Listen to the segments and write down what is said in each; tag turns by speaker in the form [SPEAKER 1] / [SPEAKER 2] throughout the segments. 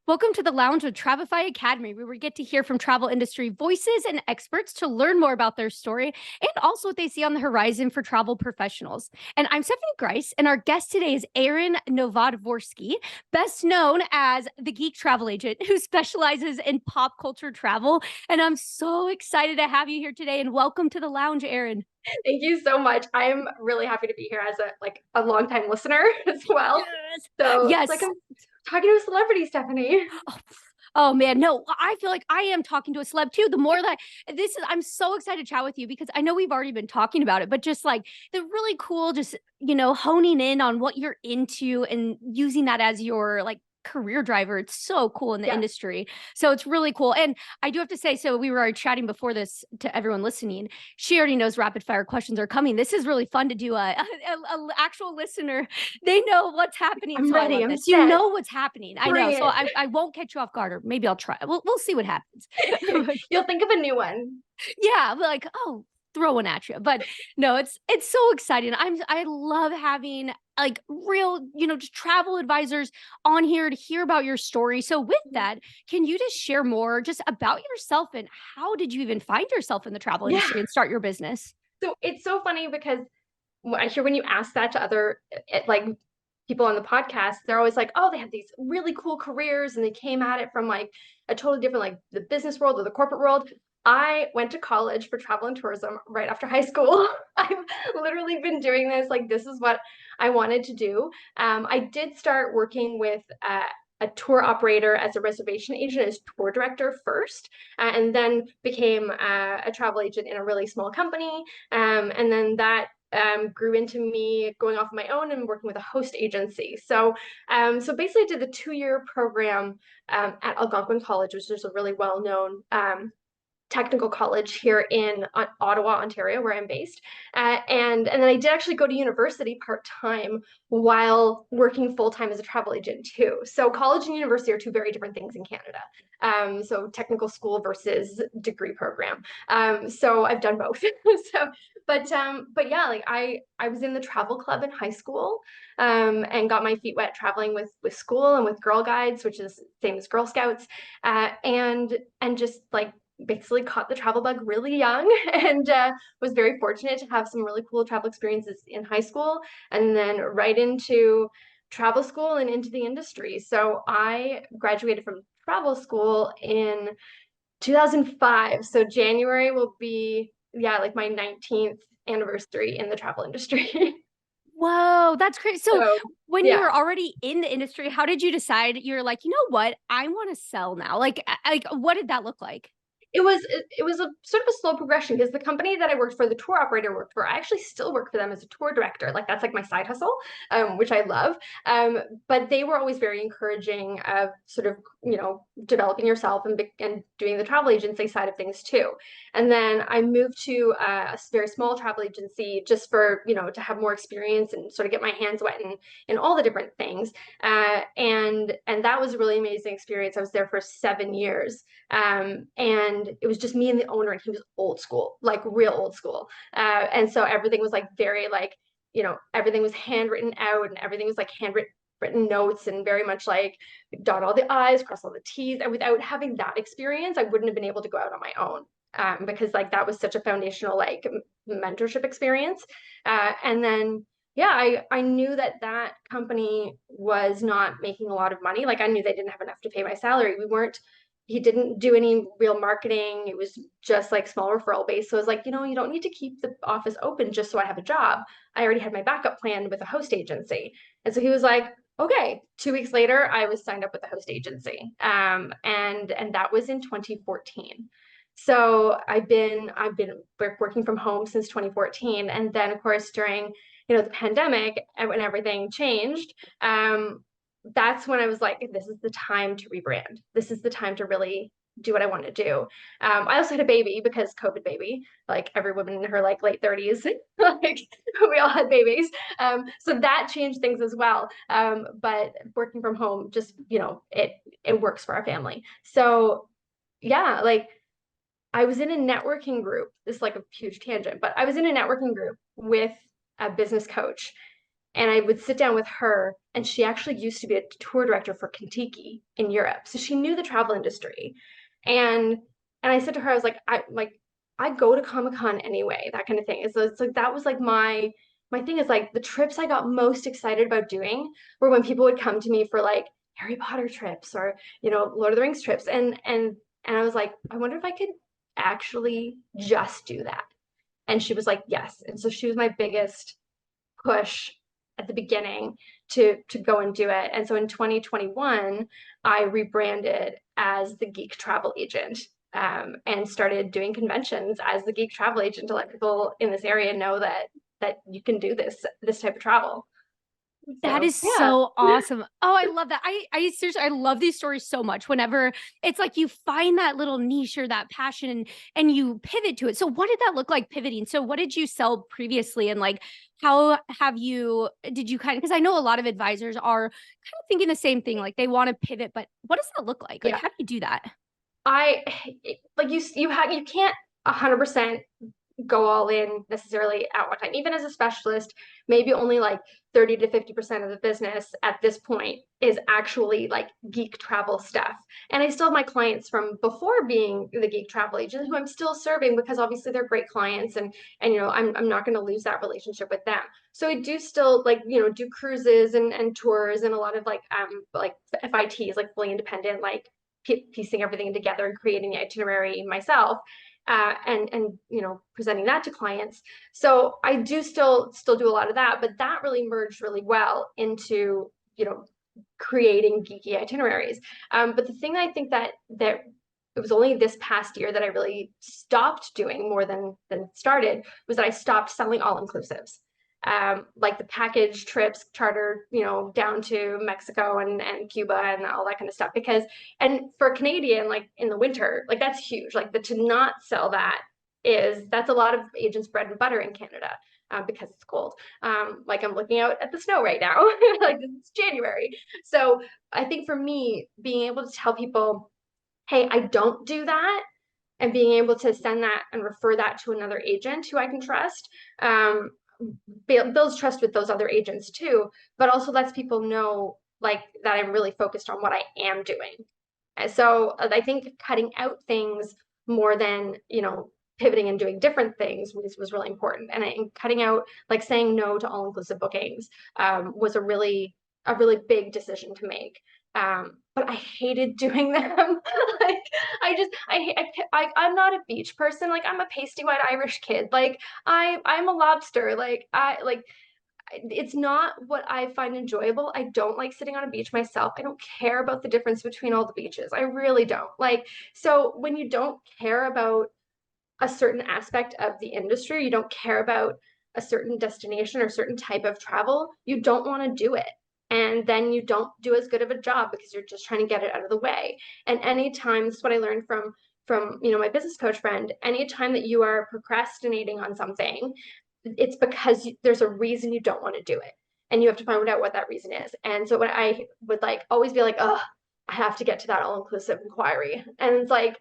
[SPEAKER 1] Welcome to the Lounge with Travefy Academy, where we get to hear from travel industry voices and experts to learn more about their story and also what they see on the horizon for travel professionals. And I'm Stephanie Grice, and our guest today is Erin Novodvorsky, best known as the Geek Travel Agent, who specializes in pop culture travel. And I'm so excited to have you here today, and welcome to the Lounge, Erin.
[SPEAKER 2] Thank you so much. I'm really happy to be here as a longtime listener as well.
[SPEAKER 1] Yes.
[SPEAKER 2] So it's
[SPEAKER 1] Yes.
[SPEAKER 2] like I'm talking to a celebrity, Stephanie.
[SPEAKER 1] Oh man, no, I feel like I am talking to a celeb too. The more that I'm so excited to chat with you because I know we've already been talking about it, but just like the really cool, just, honing in on what you're into and using that as your like career driver. It's so cool in the
[SPEAKER 2] Yeah.
[SPEAKER 1] industry. So it's really cool. And I do have to say, so we were chatting before this to everyone listening. She already knows rapid fire questions are coming. This is really fun to do a actual listener. They know what's happening.
[SPEAKER 2] I'm
[SPEAKER 1] So I
[SPEAKER 2] ready.
[SPEAKER 1] love
[SPEAKER 2] I'm
[SPEAKER 1] this. You
[SPEAKER 2] set.
[SPEAKER 1] know what's happening. I know.
[SPEAKER 2] Bring
[SPEAKER 1] So
[SPEAKER 2] it.
[SPEAKER 1] I won't catch you off guard, or maybe I'll try. We'll see what happens.
[SPEAKER 2] You'll think of a new one.
[SPEAKER 1] Yeah, but like, oh, throw one at you. But no, it's so exciting. I love having like real, just travel advisors on here to hear about your story. So with that, can you just share more just about yourself and how did you even find yourself in the travel
[SPEAKER 2] Yeah.
[SPEAKER 1] industry and start your business?
[SPEAKER 2] So it's so funny because I hear when you ask that to other like people on the podcast, they're always like, oh, they have these really cool careers and they came at it from like a totally different, like the business world or the corporate world. I went to college for travel and tourism right after high school. I've literally been doing this. Like, this is what I wanted to do. I did start working with a tour operator as a reservation agent, as tour director first, and then became a travel agent in a really small company. And then that grew into me going off on my own and working with a host agency. So basically, I did the 2-year program at Algonquin College, which is a really well-known technical college here in Ottawa, Ontario, where I'm based. And then I did actually go to university part-time while working full-time as a travel agent too. So college and university are two very different things in Canada. So technical school versus degree program. So I've done both. But yeah, like I was in the travel club in high school, and got my feet wet traveling with school and with Girl Guides, which is same as Girl Scouts, and just like basically caught the travel bug really young and was very fortunate to have some really cool travel experiences in high school and then right into travel school and into the industry. So I graduated from travel school in 2005. So January will be, yeah, like my 19th anniversary in the travel industry.
[SPEAKER 1] Whoa, that's crazy. So
[SPEAKER 2] So
[SPEAKER 1] when you
[SPEAKER 2] yeah.
[SPEAKER 1] were already in the industry, how did you decide you're like, you know what, I want to sell now? Like what did that look like?
[SPEAKER 2] It was a sort of a slow progression because the company that I worked for, the tour operator worked for, I actually still work for them as a tour director. Like that's like my side hustle, which I love. But they were always very encouraging of sort of developing yourself and doing the travel agency side of things too. And then I moved to a very small travel agency just for to have more experience and sort of get my hands wet in all the different things. And that was a really amazing experience. I was there for 7 years. And it was just me and the owner, and he was old school, like real old school. And so everything was like very like, everything was handwritten out and everything was like handwritten notes and very much like dot all the I's, cross all the T's. And without having that experience, I wouldn't have been able to go out on my own. Because like that was such a foundational like mentorship experience. And then yeah, I knew that company was not making a lot of money. Like I knew they didn't have enough to pay my salary. He didn't do any real marketing. It was just like small referral base. So I was like, you don't need to keep the office open just so I have a job. I already had my backup plan with a host agency. And so he was like, okay. 2 weeks later, I was signed up with the host agency. And that was in 2014. So I've been working from home since 2014. And then of course during the pandemic and when everything changed, that's when I was like, this is the time to rebrand. This is the time to really do what I want to do. I also had a baby because COVID baby, like every woman in her like late 30s, like we all had babies. So that changed things as well. But working from home just, it works for our family. So yeah, like I was in a networking group. This is like a huge tangent, but I was in a networking group with a business coach, and I would sit down with her, and she actually used to be a tour director for Kentucky in Europe, so she knew the travel industry. And I said to her, I was like I go to Comic-Con anyway, that kind of thing. So it's like that was like my thing is like the trips I got most excited about doing were when people would come to me for like Harry Potter trips or Lord of the Rings trips, and I was like, I wonder if I could actually just do that. And she was like, yes. And so she was my biggest push at the beginning to go and do it. And so in 2021, I rebranded as the Geek Travel Agent, and started doing conventions as the Geek Travel Agent to let people in this area know that you can do this type of travel.
[SPEAKER 1] That
[SPEAKER 2] So
[SPEAKER 1] is
[SPEAKER 2] yeah,
[SPEAKER 1] so awesome. Oh, I love that. I seriously, I love these stories so much. Whenever it's like you find that little niche or that passion and you pivot to it. So what did that look like pivoting? So what did you sell previously? And like, how did you kind of, because I know a lot of advisors are kind of thinking the same thing, like they want to pivot, but what does that look like? Like,
[SPEAKER 2] yeah.
[SPEAKER 1] how do you do that?
[SPEAKER 2] I like you can't 100% go all in necessarily at one time. Even as a specialist, maybe only like 30 to 50% of the business at this point is actually like geek travel stuff. And I still have my clients from before being the geek travel agent who I'm still serving because obviously they're great clients, and I'm not going to lose that relationship with them. So I do still like, do cruises and tours and a lot of like FITs, like fully independent, like piecing everything together and creating the itinerary myself, and presenting that to clients. So I do still do a lot of that, but that really merged really well into creating geeky itineraries. But the thing I think that it was only this past year that I really stopped doing more than started was that I stopped selling all inclusives. Like the package trips chartered, down to Mexico and Cuba and all that kind of stuff. And for a Canadian, like in the winter, like that's huge. Like to not sell that's a lot of agents' bread and butter in Canada. Because it's cold. Like I'm looking out at the snow right now, like it's January. So I think for me, being able to tell people, hey, I don't do that, and being able to send that and refer that to another agent who I can trust, builds trust with those other agents too, but also lets people know like that I'm really focused on what I am doing. And so I think cutting out things more than, pivoting and doing different things was really important. And cutting out, like saying no to all inclusive bookings, was a really big decision to make. But I hated doing them. Like I'm not a beach person. Like I'm a pasty white Irish kid. Like I'm a lobster. Like I like it's not what I find enjoyable. I don't like sitting on a beach myself. I don't care about the difference between all the beaches. I really don't. Like, so when you don't care about a certain aspect of the industry, you don't care about a certain destination or certain type of travel, you don't want to do it. And then you don't do as good of a job because you're just trying to get it out of the way. And anytime, this is what I learned from my business coach friend, anytime that you are procrastinating on something, it's because there's a reason you don't want to do it. And you have to find out what that reason is. And so when I would like always be like, oh, I have to get to that all-inclusive inquiry. And it's like,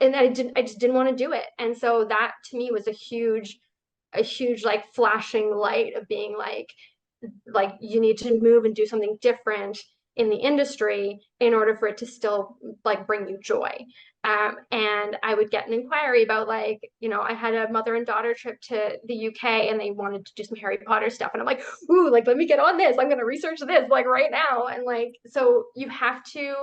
[SPEAKER 2] and I just didn't want to do it. And so that to me was a huge like flashing light of being like you need to move and do something different in the industry in order for it to still like bring you joy. And I would get an inquiry about like, I had a mother and daughter trip to the UK and they wanted to do some Harry Potter stuff. And I'm like, ooh, like, let me get on this. I'm going to research this like right now. And like, so you have to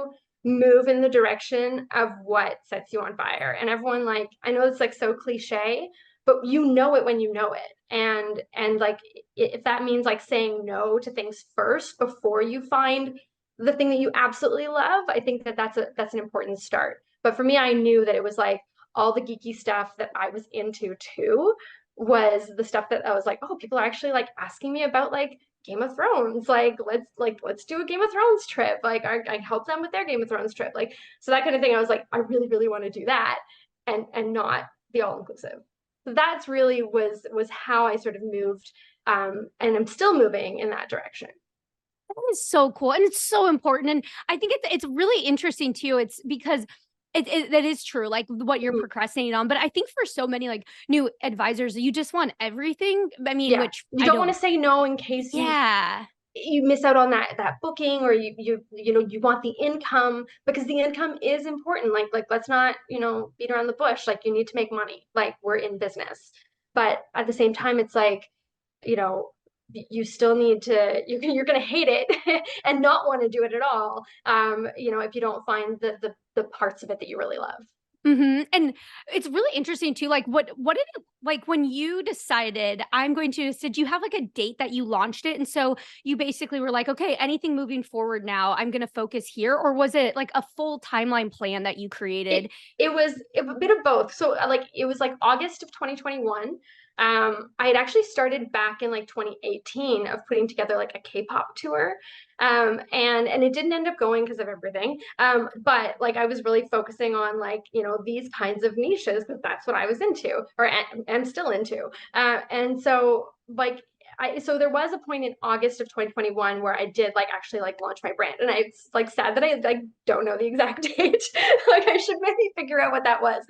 [SPEAKER 2] move in the direction of what sets you on fire. And everyone, like, I know it's like so cliche, but you know it when you know it. And like if that means like saying no to things first before you find the thing that you absolutely love, I think that's an important start. But for me, I knew that it was like all the geeky stuff that I was into too was the stuff that I was like, oh, people are actually like asking me about like Game of Thrones. Let's do a Game of Thrones trip. Like I help them with their Game of Thrones trip. Like so that kind of thing. I was like, I really, really want to do that and not the all inclusive. So that's really was how I sort of moved, and I'm still moving in that direction.
[SPEAKER 1] That is so cool. And it's so important. And I think it's really interesting too. It's because That is true, like what you're
[SPEAKER 2] Mhm.
[SPEAKER 1] procrastinating on. But I think for so many like new advisors, you just want everything. I mean,
[SPEAKER 2] Yeah.
[SPEAKER 1] which
[SPEAKER 2] You
[SPEAKER 1] I
[SPEAKER 2] don't want
[SPEAKER 1] don't.
[SPEAKER 2] to say no in case
[SPEAKER 1] Yeah.
[SPEAKER 2] you miss out on that booking, or you know, you want the income, because the income is important. Like let's not, you know, beat around the bush. Like you need to make money. Like we're in business. But at the same time, it's like, you know, you still need to, you're going to hate it and not want to do it at all. You know, if you don't find the parts of it that you really love.
[SPEAKER 1] And it's really interesting too. Like, what did it like when you decided I'm going to? Did you have like a date that you launched it, and so you basically were like, okay, anything moving forward now, I'm going to focus here, or was it like a full timeline plan that you created?
[SPEAKER 2] It was a bit of both. So like it was like August of 2021. I had actually started back in like 2018 of putting together like a K-pop tour. And it didn't end up going because of everything. But like I was really focusing on like, you know, these kinds of niches because that's what I was into or am still into. And so like so there was a point in August of 2021 where I did like actually like launch my brand, and it's like sad that I like don't know the exact date. Like I should maybe figure out what that was.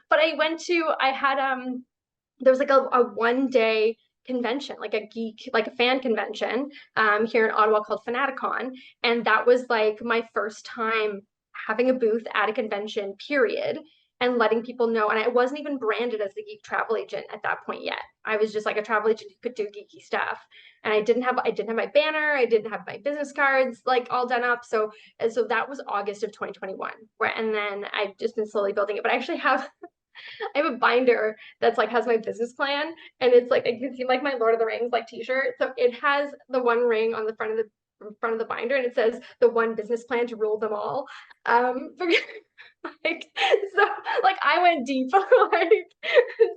[SPEAKER 2] But I had there was like a 1 day convention, like a geek, like a fan convention here in Ottawa called Fanaticon. And that was like my first time having a booth at a convention, period, and letting people know. And I wasn't even branded as the Geek Travel Agent at that point yet. I was just like a travel agent who could do geeky stuff. And I didn't have my banner, I didn't have my business cards like all done up. So that was August of 2021. Where and then I've just been slowly building it. But I actually have I have a binder that's like has my business plan, and it's like you can see like my Lord of the Rings like t-shirt. So it has the one ring on the front of the binder, and it says the one business plan to rule them all. Like so like I went deep. Like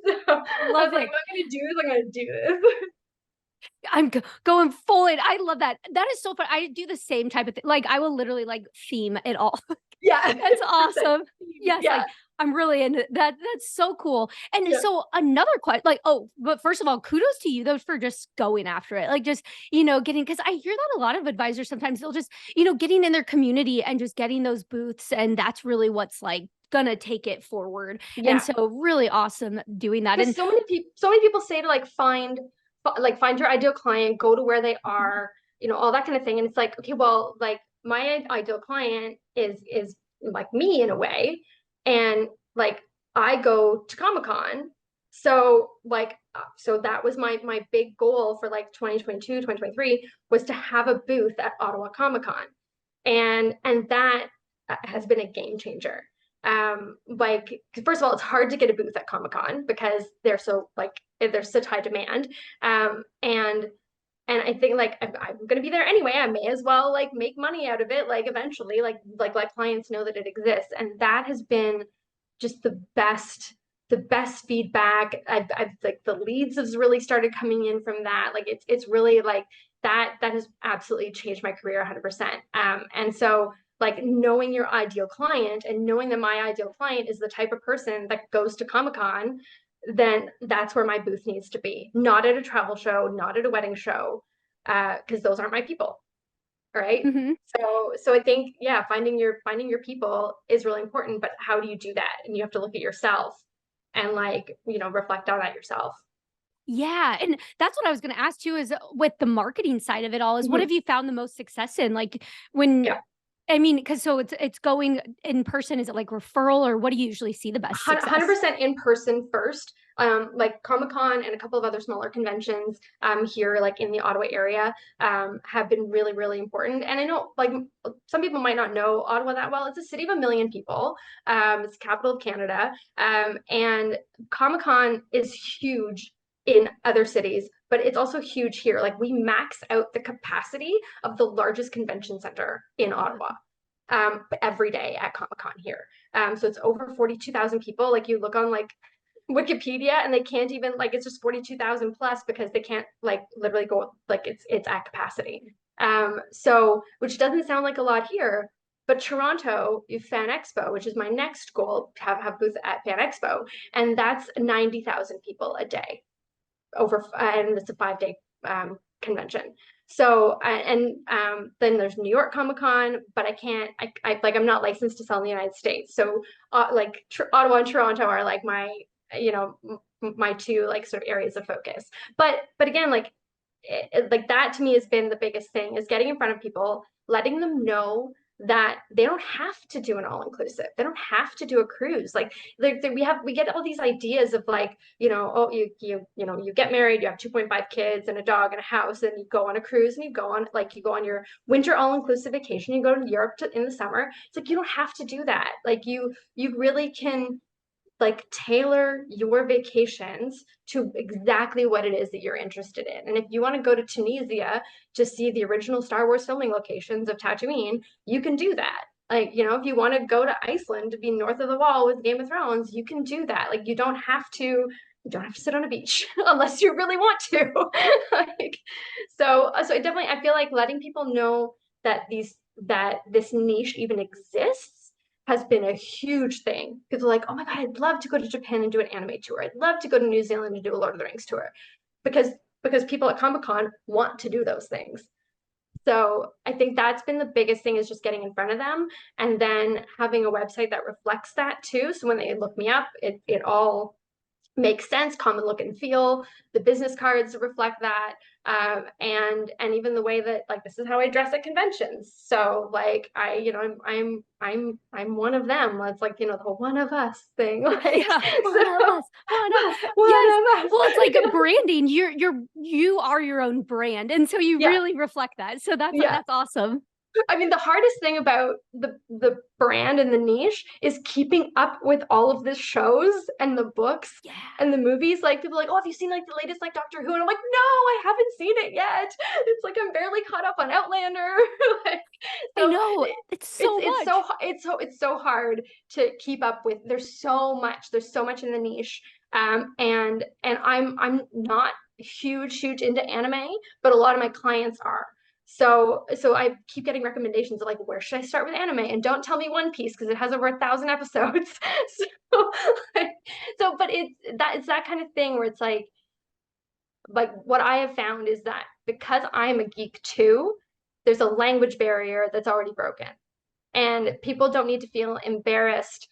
[SPEAKER 2] so I
[SPEAKER 1] Love
[SPEAKER 2] was like,
[SPEAKER 1] it.
[SPEAKER 2] what I'm gonna do is I'm gonna do this.
[SPEAKER 1] Going full in. I love that. That is so fun. I do the same type of thing. Like I will literally like theme it all.
[SPEAKER 2] Yeah,
[SPEAKER 1] That's
[SPEAKER 2] 100%.
[SPEAKER 1] awesome. Yes,
[SPEAKER 2] Yeah,
[SPEAKER 1] like I'm really into that. That's so cool. And
[SPEAKER 2] yeah.
[SPEAKER 1] so another question, like, oh, but first of all, kudos to you though for just going after it. Like just, getting because I hear that a lot of advisors sometimes they'll just, getting in their community and just getting those booths. And that's really what's like gonna take it forward. And
[SPEAKER 2] Yeah.
[SPEAKER 1] so really awesome doing that.
[SPEAKER 2] Because
[SPEAKER 1] And
[SPEAKER 2] so many people say to like find your ideal client, go to where they are, you know, all that kind of thing. And it's like, okay, well, like my ideal client is like me in a way. And like I go to Comic-Con. So like so that was my big goal for like 2022, 2023 was to have a booth at Ottawa Comic-Con. And that has been a game changer. Like first of all, it's hard to get a booth at Comic-Con because they're so like there's such high demand. And I think like I'm gonna be there anyway. I may as well like make money out of it. Like eventually, like let clients know that it exists, and that has been just the best feedback. I've like the leads have really started coming in from that. Like it's really like that has absolutely changed my career 100%. And so like knowing your ideal client and knowing that my ideal client is the type of person that goes to Comic-Con, then that's where my booth needs to be. Not at a travel show, not at a wedding show, because those aren't my people, right?
[SPEAKER 1] mhm.
[SPEAKER 2] So I think yeah, finding your people is really important, but how do you do that? And you have to look at yourself and like, you know, reflect on that yourself.
[SPEAKER 1] Yeah, and that's what I was gonna ask too is with the marketing side of it all is what
[SPEAKER 2] Mhm.
[SPEAKER 1] have you found the most success in? Like when
[SPEAKER 2] Yeah.
[SPEAKER 1] I mean, because so it's going in person, is it like referral or what do you usually see the best success?
[SPEAKER 2] 100% in person first. Like Comic Con and a couple of other smaller conventions here, like in the Ottawa area, have been really, really important. And I know, like, some people might not know Ottawa that well. It's a city of 1 million people. It's the capital of Canada, and Comic Con is huge in other cities, but it's also huge here. Like, we max out the capacity of the largest convention center in Ottawa every day at Comic Con here. So it's over 42,000 people. Like you look on like Wikipedia and they can't even like it's just 42,000 plus because they can't like literally go like it's at capacity. So which doesn't sound like a lot here, but Toronto, you Fan Expo, which is my next goal, to have booth at Fan Expo, and that's 90,000 people a day over, and it's a 5 day convention. So then there's New York Comic Con, but I can't. Like I'm not licensed to sell in the United States. So like Ottawa and Toronto are like my my two like sort of areas of focus. But again, like that to me has been the biggest thing is getting in front of people, letting them know that they don't have to do an all-inclusive. They don't have to do a cruise. Like we get all these ideas of like, oh, you get married, you have 2.5 kids and a dog and a house, and you go on a cruise and you go on your winter all-inclusive vacation, you go to Europe in the summer. It's like you don't have to do that. Like you really can like tailor your vacations to exactly what it is that you're interested in. And if you want to go to Tunisia to see the original Star Wars filming locations of Tatooine, you can do that. Like, if you want to go to Iceland to be north of the wall with Game of Thrones, you can do that. Like, you don't have to sit on a beach unless you really want to. Like, I feel like letting people know that this niche even exists has been a huge thing. People are like, oh my God, I'd love to go to Japan and do an anime tour. I'd love to go to New Zealand and do a Lord of the Rings tour. Because people at Comic-Con want to do those things. So I think that's been the biggest thing, is just getting in front of them, and then having a website that reflects that too. So when they look me up, it all makes sense, common look and feel. The business cards reflect that, and even the way that like this is how I dress at conventions. So like I'm one of them. It's like the whole one of us thing. Like
[SPEAKER 1] Yeah, one of us, one of
[SPEAKER 2] one
[SPEAKER 1] yes.
[SPEAKER 2] of us.
[SPEAKER 1] Well, it's like branding. You are your own brand, and so you
[SPEAKER 2] Yeah,
[SPEAKER 1] really reflect that. So
[SPEAKER 2] yeah.
[SPEAKER 1] that's awesome.
[SPEAKER 2] I mean, the hardest thing about the brand and the niche is keeping up with all of the shows and the books
[SPEAKER 1] Yeah.
[SPEAKER 2] and the movies. Like people are like, oh, have you seen like the latest like Doctor Who? And I'm like, no, I haven't seen it yet. It's like I'm barely caught up on Outlander. Like,
[SPEAKER 1] I
[SPEAKER 2] so
[SPEAKER 1] know. It's so much.
[SPEAKER 2] it's so hard to keep up with. There's so much. There's so much in the niche. And I'm not huge into anime, but a lot of my clients are. So I keep getting recommendations of like, where should I start with anime? And don't tell me One Piece because it has over 1,000 episodes. So, like, but it's that kind of thing where it's like what I have found is that because I'm a geek too, there's a language barrier that's already broken. And people don't need to feel embarrassed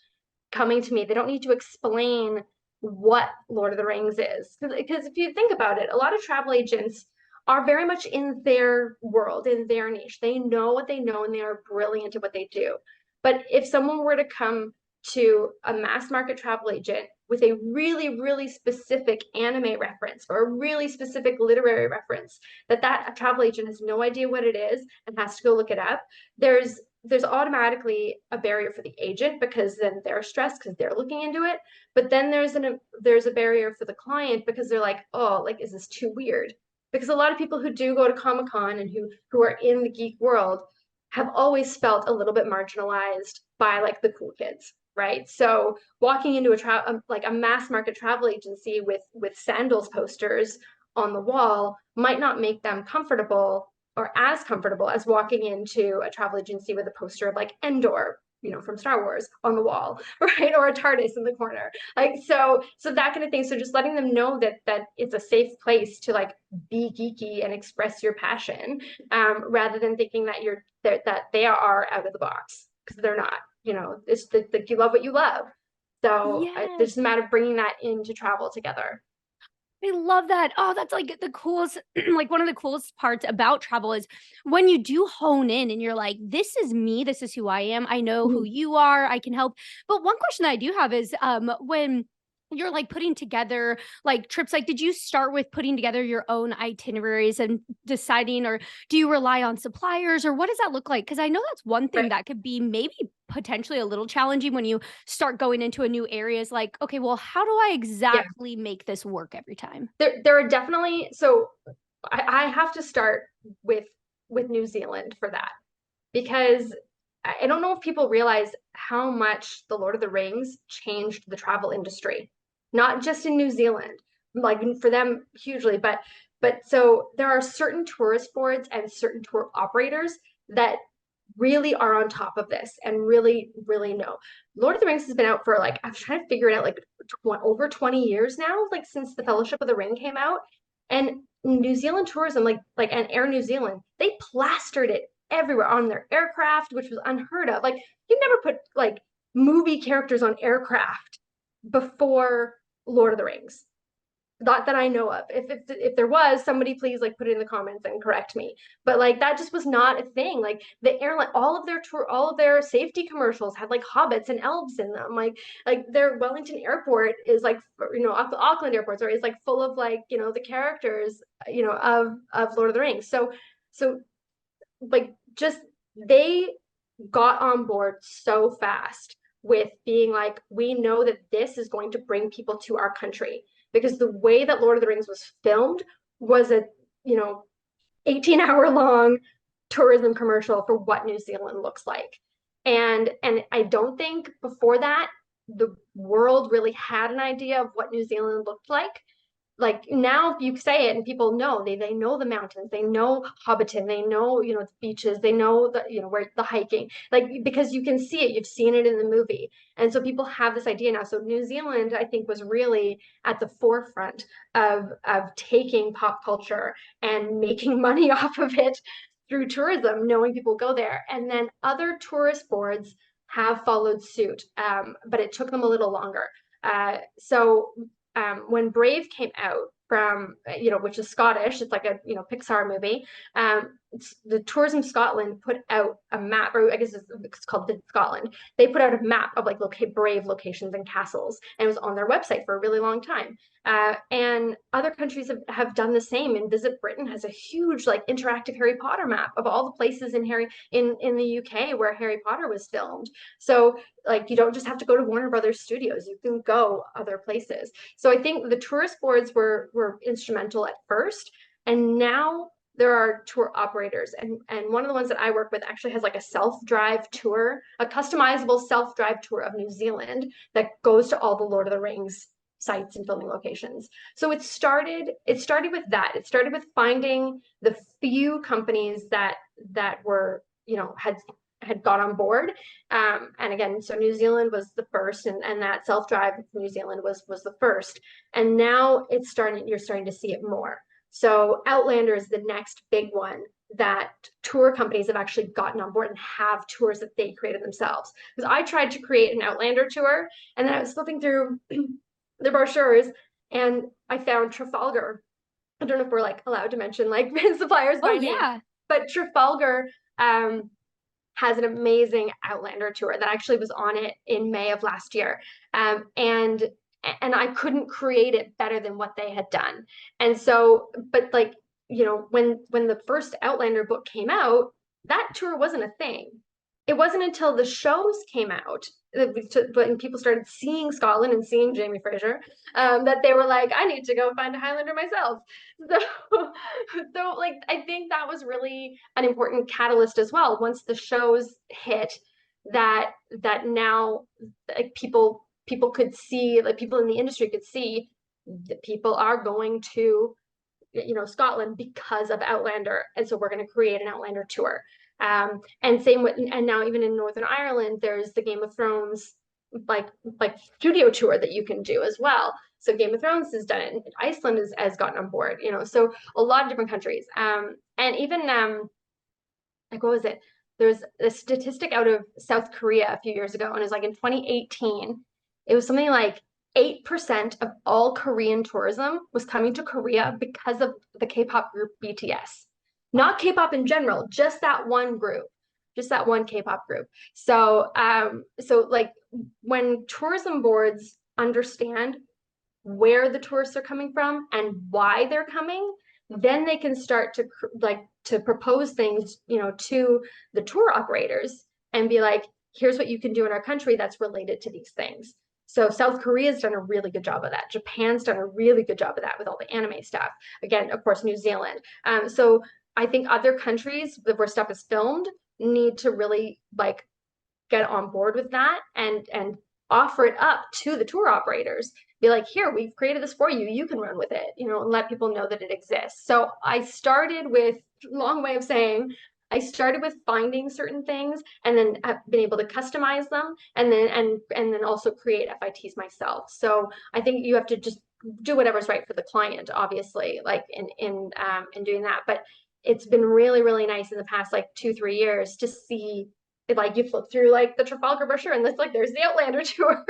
[SPEAKER 2] coming to me. They don't need to explain what Lord of the Rings is. Because if you think about it, a lot of travel agents are very much in their world, in their niche. They know what they know and they are brilliant at what they do. But if someone were to come to a mass market travel agent with a really, really specific anime reference or a really specific literary reference that travel agent has no idea what it is and has to go look it up, there's automatically a barrier for the agent because then they're stressed because they're looking into it. But then there's a barrier for the client because they're like, oh, like, is this too weird? Because a lot of people who do go to Comic-Con and who are in the geek world have always felt a little bit marginalized by like the cool kids, right? So walking into like a mass market travel agency with sandals posters on the wall might not make them comfortable or as comfortable as walking into a travel agency with a poster of like Endor, from Star Wars on the wall, right? Or a TARDIS in the corner. Like, so that kind of thing. So just letting them know that it's a safe place to like be geeky and express your passion, rather than thinking that they are out of the box, because they're not. It's like you love what you love. So it's
[SPEAKER 1] Yes.
[SPEAKER 2] just a matter of bringing that into travel together.
[SPEAKER 1] I love that. Oh, that's like the coolest, like one of the coolest parts about travel is when you do hone in and you're like, this is me, this is who I am. I know who you are, I can help. But one question that I do have is when you're like putting together like trips, like did you start with putting together your own itineraries and deciding, or do you rely on suppliers, or what does that look like? Because I know that's one thing
[SPEAKER 2] Right.
[SPEAKER 1] that could be maybe potentially a little challenging when you start going into a new area, is like, okay, well, how do I
[SPEAKER 2] Yeah.
[SPEAKER 1] exactly make this work every time?
[SPEAKER 2] There are definitely, so I have to start with New Zealand for that, because I don't know if people realize how much the Lord of the Rings changed the travel industry, not just in New Zealand, like for them hugely, but so there are certain tourist boards and certain tour operators that really are on top of this and really, really know. Lord of the Rings has been out for like, I'm trying to figure it out, like over 20 years now, like since the Fellowship of the Ring came out. And New Zealand tourism, and Air New Zealand, they plastered it everywhere on their aircraft, which was unheard of. Like you never put like movie characters on aircraft before Lord of the Rings. Not that I know of. If there was, somebody please like put it in the comments and correct me. But like that just was not a thing. Like the airline, all of their safety commercials had like hobbits and elves in them. Like their Wellington Airport is like, Auckland Airport, sorry, is like full of like the characters of Lord of the Rings. So like just they got on board so fast with being like, we know that this is going to bring people to our country, because the way that Lord of the Rings was filmed was a, 18-hour long tourism commercial for what New Zealand looks like. And I don't think before that the world really had an idea of what New Zealand looked like now you say it and people know, they know the mountains, they know Hobbiton, they know the beaches, they know the where the hiking, like because you can see it, you've seen it in the movie, and so people have this idea now. So New Zealand, I think, was really at the forefront of taking pop culture and making money off of it through tourism, knowing people go there, and then other tourist boards have followed suit, but it took them a little longer. When Brave came out from, which is Scottish, it's like a, Pixar movie. The Tourism Scotland put out a map, or I guess it's called Visit Scotland. They put out a map of like Brave locations and castles, and it was on their website for a really long time. And other countries have done the same. And Visit Britain has a huge like interactive Harry Potter map of all the places in the UK where Harry Potter was filmed. So like you don't just have to go to Warner Brothers Studios, you can go other places. So I think the tourist boards were instrumental at first, and now there are tour operators, and one of the ones that I work with actually has like a self-drive tour, a customizable self-drive tour of New Zealand that goes to all the Lord of the Rings sites and filming locations. So it started with that. It started with finding the few companies that were, had got on board. And again, so New Zealand was the first, and that self-drive New Zealand was the first. And now you're starting to see it more. So Outlander is the next big one that tour companies have actually gotten on board and have tours that they created themselves. Because I tried to create an Outlander tour, and then I was flipping through the brochures, and I found Trafalgar. I don't know if we're like allowed to mention like suppliers
[SPEAKER 1] Oh
[SPEAKER 2] by name,
[SPEAKER 1] yeah.
[SPEAKER 2] but Trafalgar has an amazing Outlander tour that actually was on it in May of last year. And I couldn't create it better than what they had done. And so, but like, when the first Outlander book came out, that tour wasn't a thing. It wasn't until the shows came out when people started seeing Scotland and seeing Jamie Fraser, that they were like, I need to go find a Highlander myself. So, so like I think that was really an important catalyst as well. Once the shows hit, that now like people could see, like people in the industry could see that people are going to Scotland because of Outlander, and so we're going to create an Outlander tour. And same with, and now even in Northern Ireland, there's the Game of Thrones like studio tour that you can do as well. So Game of Thrones is done, and Iceland has gotten on board. So a lot of different countries. And even like what was it? There's a statistic out of South Korea a few years ago, and it was like in 2018, it was something like 8% of all Korean tourism was coming to Korea because of the K-pop group BTS. Not K-pop in general, just that one group, just that one K-pop group. So like when tourism boards understand where the tourists are coming from and why they're coming, then they can start to propose things, to the tour operators and be like, here's what you can do in our country that's related to these things. So South Korea's done a really good job of that. Japan's done a really good job of that with all the anime stuff. Again, of course, New Zealand. So I think other countries where stuff is filmed need to really like get on board with that and offer it up to the tour operators. Be like, here, we've created this for you. You can run with it, and let people know that it exists. So I started with, long way of saying, I started with finding certain things, and then I've been able to customize them, and then also create FITs myself. So I think you have to just do whatever's right for the client, obviously, like in doing that. But it's been really, really nice in the past like 2, 3 years to see, like, you flip through like the Trafalgar brochure and it's like there's the Outlander tour.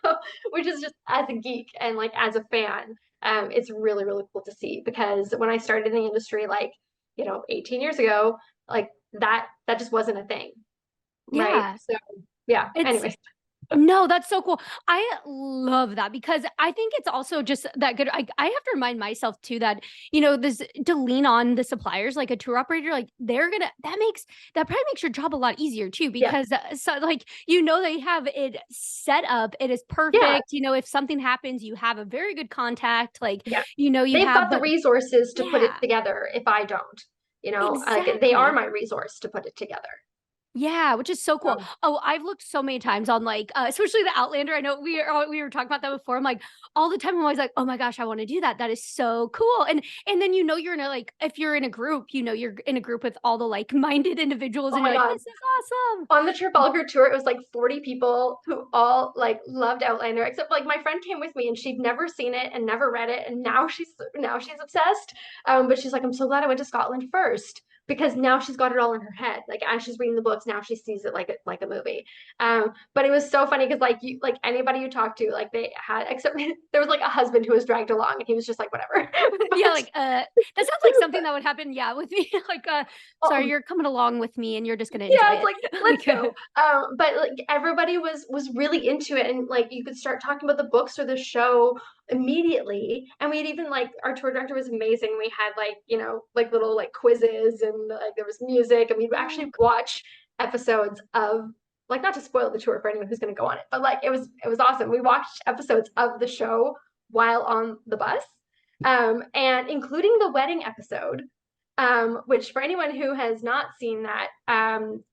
[SPEAKER 2] So, which is just, as a geek and like as a fan, it's really, really cool to see, because when I started in the industry, like, 18 years ago, like that just wasn't a thing, right?
[SPEAKER 1] Yeah.
[SPEAKER 2] So yeah,
[SPEAKER 1] It's
[SPEAKER 2] anyways.
[SPEAKER 1] No, that's so cool. I love that because I think it's also just that good. I have to remind myself too that, this to lean on the suppliers, like a tour operator, like that probably makes your job a lot easiser too,
[SPEAKER 2] Yeah,
[SPEAKER 1] because so like, they have it set up. It is
[SPEAKER 2] yeah,
[SPEAKER 1] perfect. If something happens, you have a very good contact. Like,
[SPEAKER 2] yeah.
[SPEAKER 1] you
[SPEAKER 2] They've
[SPEAKER 1] have,
[SPEAKER 2] got the
[SPEAKER 1] but
[SPEAKER 2] resources to put it
[SPEAKER 1] yeah,
[SPEAKER 2] together if I don't, like they are
[SPEAKER 1] exactly.
[SPEAKER 2] my resource to put it together.
[SPEAKER 1] Yeah, which is so cool.
[SPEAKER 2] Um,
[SPEAKER 1] Oh, I've looked so many times on like, especially the Outlander. I know we were talking about that before. I'm like, all the time I'm always like, oh my gosh, I want to do that. That is so cool. And then you're in a, like, if you're in a group, you're in a group with all the like-minded individuals,
[SPEAKER 2] oh
[SPEAKER 1] and you're
[SPEAKER 2] my
[SPEAKER 1] like,
[SPEAKER 2] God.
[SPEAKER 1] this is awesome.
[SPEAKER 2] On the Trafalgar tour, it was like 40 people who all like loved Outlander, except like my friend came with me and she'd never seen it and never read it, and now she's obsessed. But she's like, I'm so glad I went to Scotland first, because now she's got it all in her head. Like, as she's reading the books, now she sees it like a movie. But it was so funny because like anybody you talk to, like, they had, except there was like a husband who was dragged along and he was just like whatever.
[SPEAKER 1] Yeah,
[SPEAKER 2] But
[SPEAKER 1] like, that sounds like something that would happen, yeah, with me. Like, sorry,
[SPEAKER 2] oh,
[SPEAKER 1] you're coming along with me and you're just gonna
[SPEAKER 2] yeah,
[SPEAKER 1] enjoy
[SPEAKER 2] it's
[SPEAKER 1] it.
[SPEAKER 2] like, let's
[SPEAKER 1] Like,
[SPEAKER 2] go. But like everybody was really into it, and like you could start talking about the books or the show immediately. And we'd even, like, our tour director was amazing. We had, like, like little like quizzes, and like there was music, and we'd
[SPEAKER 1] oh,
[SPEAKER 2] actually watch episodes of, like, not to spoil the tour for anyone who's going to go on it, but like it was awesome. We watched episodes of the show while on the bus, and including the wedding episode, which, for anyone who has not seen that,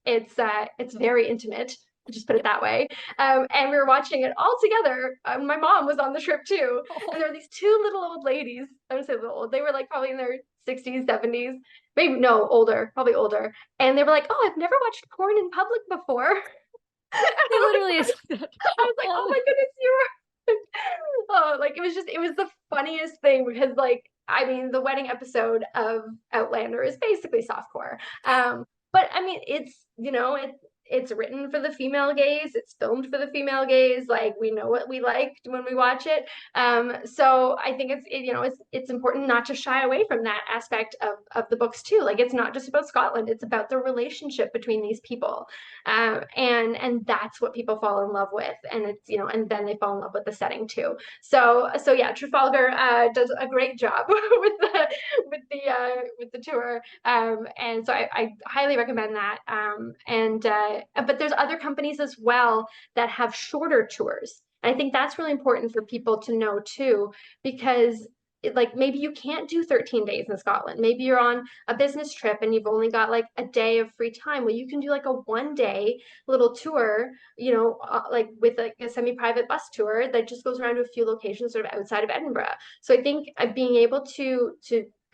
[SPEAKER 2] it's very intimate. Just put it that way. And we were watching it all together. My mom was on the trip too, and there were these two little old ladies. I would say little old. They were like probably in their 60s, 70s, maybe no older, probably older. And they were like, "Oh, I've never watched porn in public before."
[SPEAKER 1] it literally is.
[SPEAKER 2] I was like, "Oh my goodness, you were." Oh, like, it was the funniest thing, because, like, I mean, the wedding episode of Outlander is basically softcore. But I mean, it's written for the female gaze, it's filmed for the female gaze. Like, we know what we liked when we watch it. So I think it's important not to shy away from that aspect of the books too. Like, it's not just about Scotland; it's about the relationship between these people, and that's what people fall in love with. And and then they fall in love with the setting too. So yeah, Trafalgar does a great job with the tour, and so I highly recommend that. And But there's other companies as well that have shorter tours. And I think that's really important for people to know too, because like, maybe you can't do 13 days in Scotland. Maybe you're on a business trip and you've only got like a day of free time. Well, you can do like a 1 day little tour, like with like a semi-private bus tour that just goes around to a few locations sort of outside of Edinburgh. So I think being able to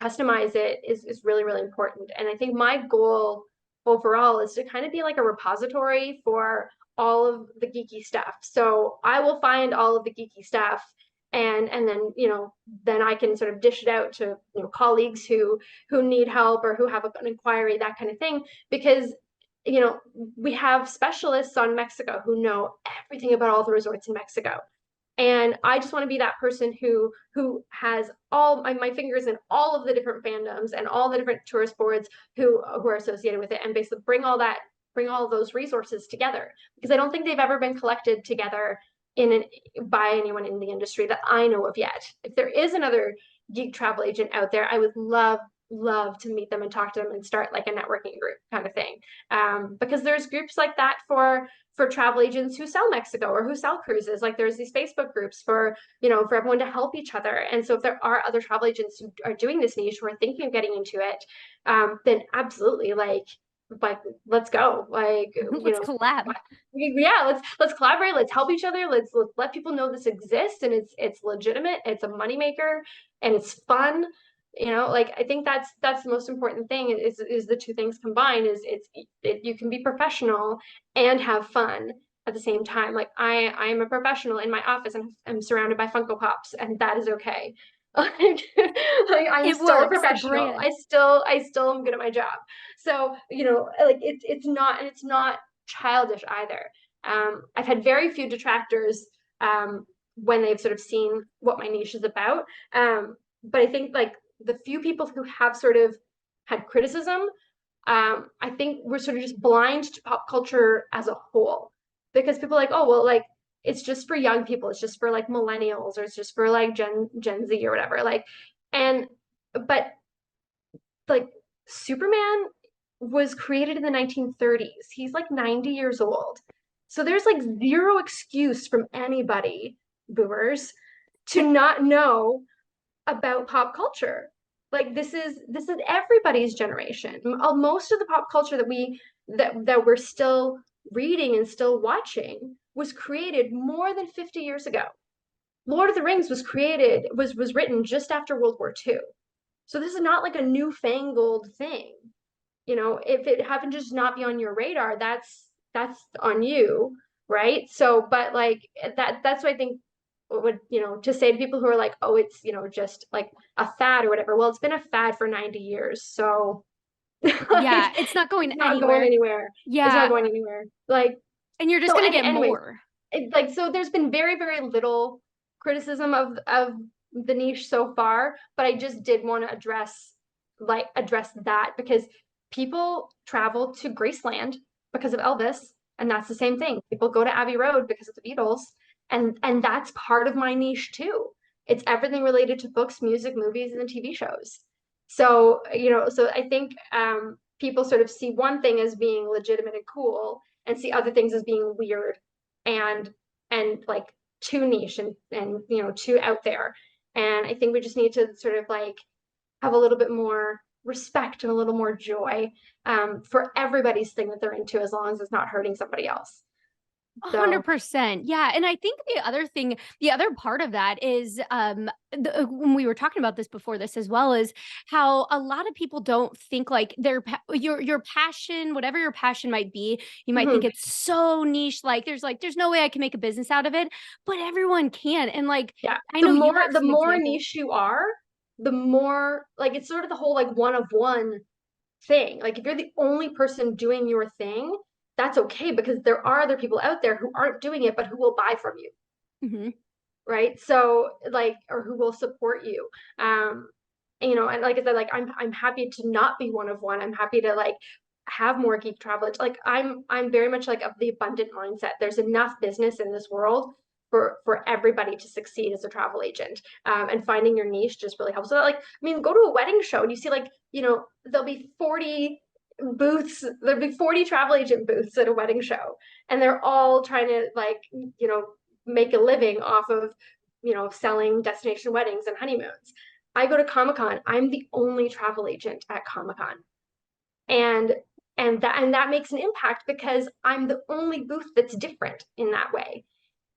[SPEAKER 2] customize it is really, really important. And I think my goal overall is to kind of be like a repository for all of the geeky stuff. So I will find all of the geeky stuff, and then then I can sort of dish it out to colleagues who need help or who have an inquiry, that kind of thing. Because we have specialists on Mexico who know everything about all the resorts in Mexico. And I just want to be that person who has all my fingers in all of the different fandoms and all the different tourist boards who are associated with it, and basically bring all of those resources together, because I don't think they've ever been collected together by anyone in the industry that I know of yet. If there is another geek travel agent out there, I would love to meet them and talk to them and start like a networking group kind of thing, because there's groups like that for travel agents who sell Mexico or who sell cruises. Like, there's these Facebook groups for everyone to help each other. And so if there are other travel agents who are doing this niche, who are thinking of getting into it, then absolutely, like let's go. Like,
[SPEAKER 1] let's collab.
[SPEAKER 2] yeah, let's collaborate, let's help each other, let's let people know this exists, and it's legitimate, it's a moneymaker, and it's fun. Like, I think that's the most important thing, is the two things combined. You can be professional and have fun, at the same time. Like I'm a professional in my office and I'm surrounded by Funko Pops, and that is okay. Like I'm
[SPEAKER 1] It
[SPEAKER 2] still a
[SPEAKER 1] works, the
[SPEAKER 2] professional.
[SPEAKER 1] brand.
[SPEAKER 2] I still am good at my job. So, like it's not childish either. I've had very few detractors when they've sort of seen what my niche is about. But I think like the few people who have sort of had criticism, I think we're sort of just blind to pop culture as a whole because people are like, oh, well, like it's just for young people, it's just for like millennials, or it's just for like Gen Z or whatever. Like, and but like Superman was created in the 1930s. He's like 90 years old. So there's like zero excuse from anybody, boomers, to not know about pop culture. Like this is everybody's generation. Most of the pop culture that we're still reading and still watching was created more than 50 years ago. Lord of the Rings was written just after World War II. So this is not like a newfangled thing. If it happened to just not be on your radar, that's on you, right? So, but like that's what I think would, to say to people who are like, oh, it's, just like a fad or whatever. Well, it's been a fad for 90 years. So
[SPEAKER 1] Yeah,
[SPEAKER 2] like
[SPEAKER 1] it's not going
[SPEAKER 2] it's not going
[SPEAKER 1] anywhere.
[SPEAKER 2] anywhere. It's not
[SPEAKER 1] Yeah,
[SPEAKER 2] going anywhere. Like,
[SPEAKER 1] and you're just
[SPEAKER 2] so
[SPEAKER 1] gonna get
[SPEAKER 2] anyways,
[SPEAKER 1] more.
[SPEAKER 2] like so there's been very, very little criticism of the niche so far, but I just did want to address that because people travel to Graceland because of Elvis, and that's the same thing. People go to Abbey Road because of the Beatles, and that's part of my niche too. It's everything related to books, music, movies, and TV shows. So, so I think people sort of see one thing as being legitimate and cool and see other things as being weird and like too niche and too out there. And I think we just need to sort of like have a little bit more respect and a little more joy for everybody's thing that they're into, as long as it's not hurting somebody else. So
[SPEAKER 1] 100%. Yeah. And I think the other part of that is when we were talking about this before this as well, is how a lot of people don't think like your passion, whatever your passion might be, you might think
[SPEAKER 2] mhm.
[SPEAKER 1] it's so niche, there's no way I can make a business out of it, but everyone can. And like
[SPEAKER 2] Yeah,
[SPEAKER 1] I
[SPEAKER 2] the
[SPEAKER 1] know you
[SPEAKER 2] more
[SPEAKER 1] have
[SPEAKER 2] the
[SPEAKER 1] some
[SPEAKER 2] more
[SPEAKER 1] examples.
[SPEAKER 2] niche you are, the more like it's sort of the whole like one of one thing. Like if you're the only person doing your thing, that's okay because there are other people out there who aren't doing it but who will buy from you,
[SPEAKER 1] Mhm.
[SPEAKER 2] right? So like, or who will support you. Um, and like I said, like I'm happy to not be one of one. I'm happy to like have more geek travel. Like I'm very much like of the abundant mindset. There's enough business in this world for everybody to succeed as a travel agent. And finding your niche just really helps. So like, I mean, go to a wedding show and you see like, there'll be 40 booths, there'll be 40 travel agent booths at a wedding show. And they're all trying to like, make a living off of, selling destination weddings and honeymoons. I go to Comic-Con. I'm the only travel agent at Comic-Con. And and that makes an impact because I'm the only booth that's different in that way.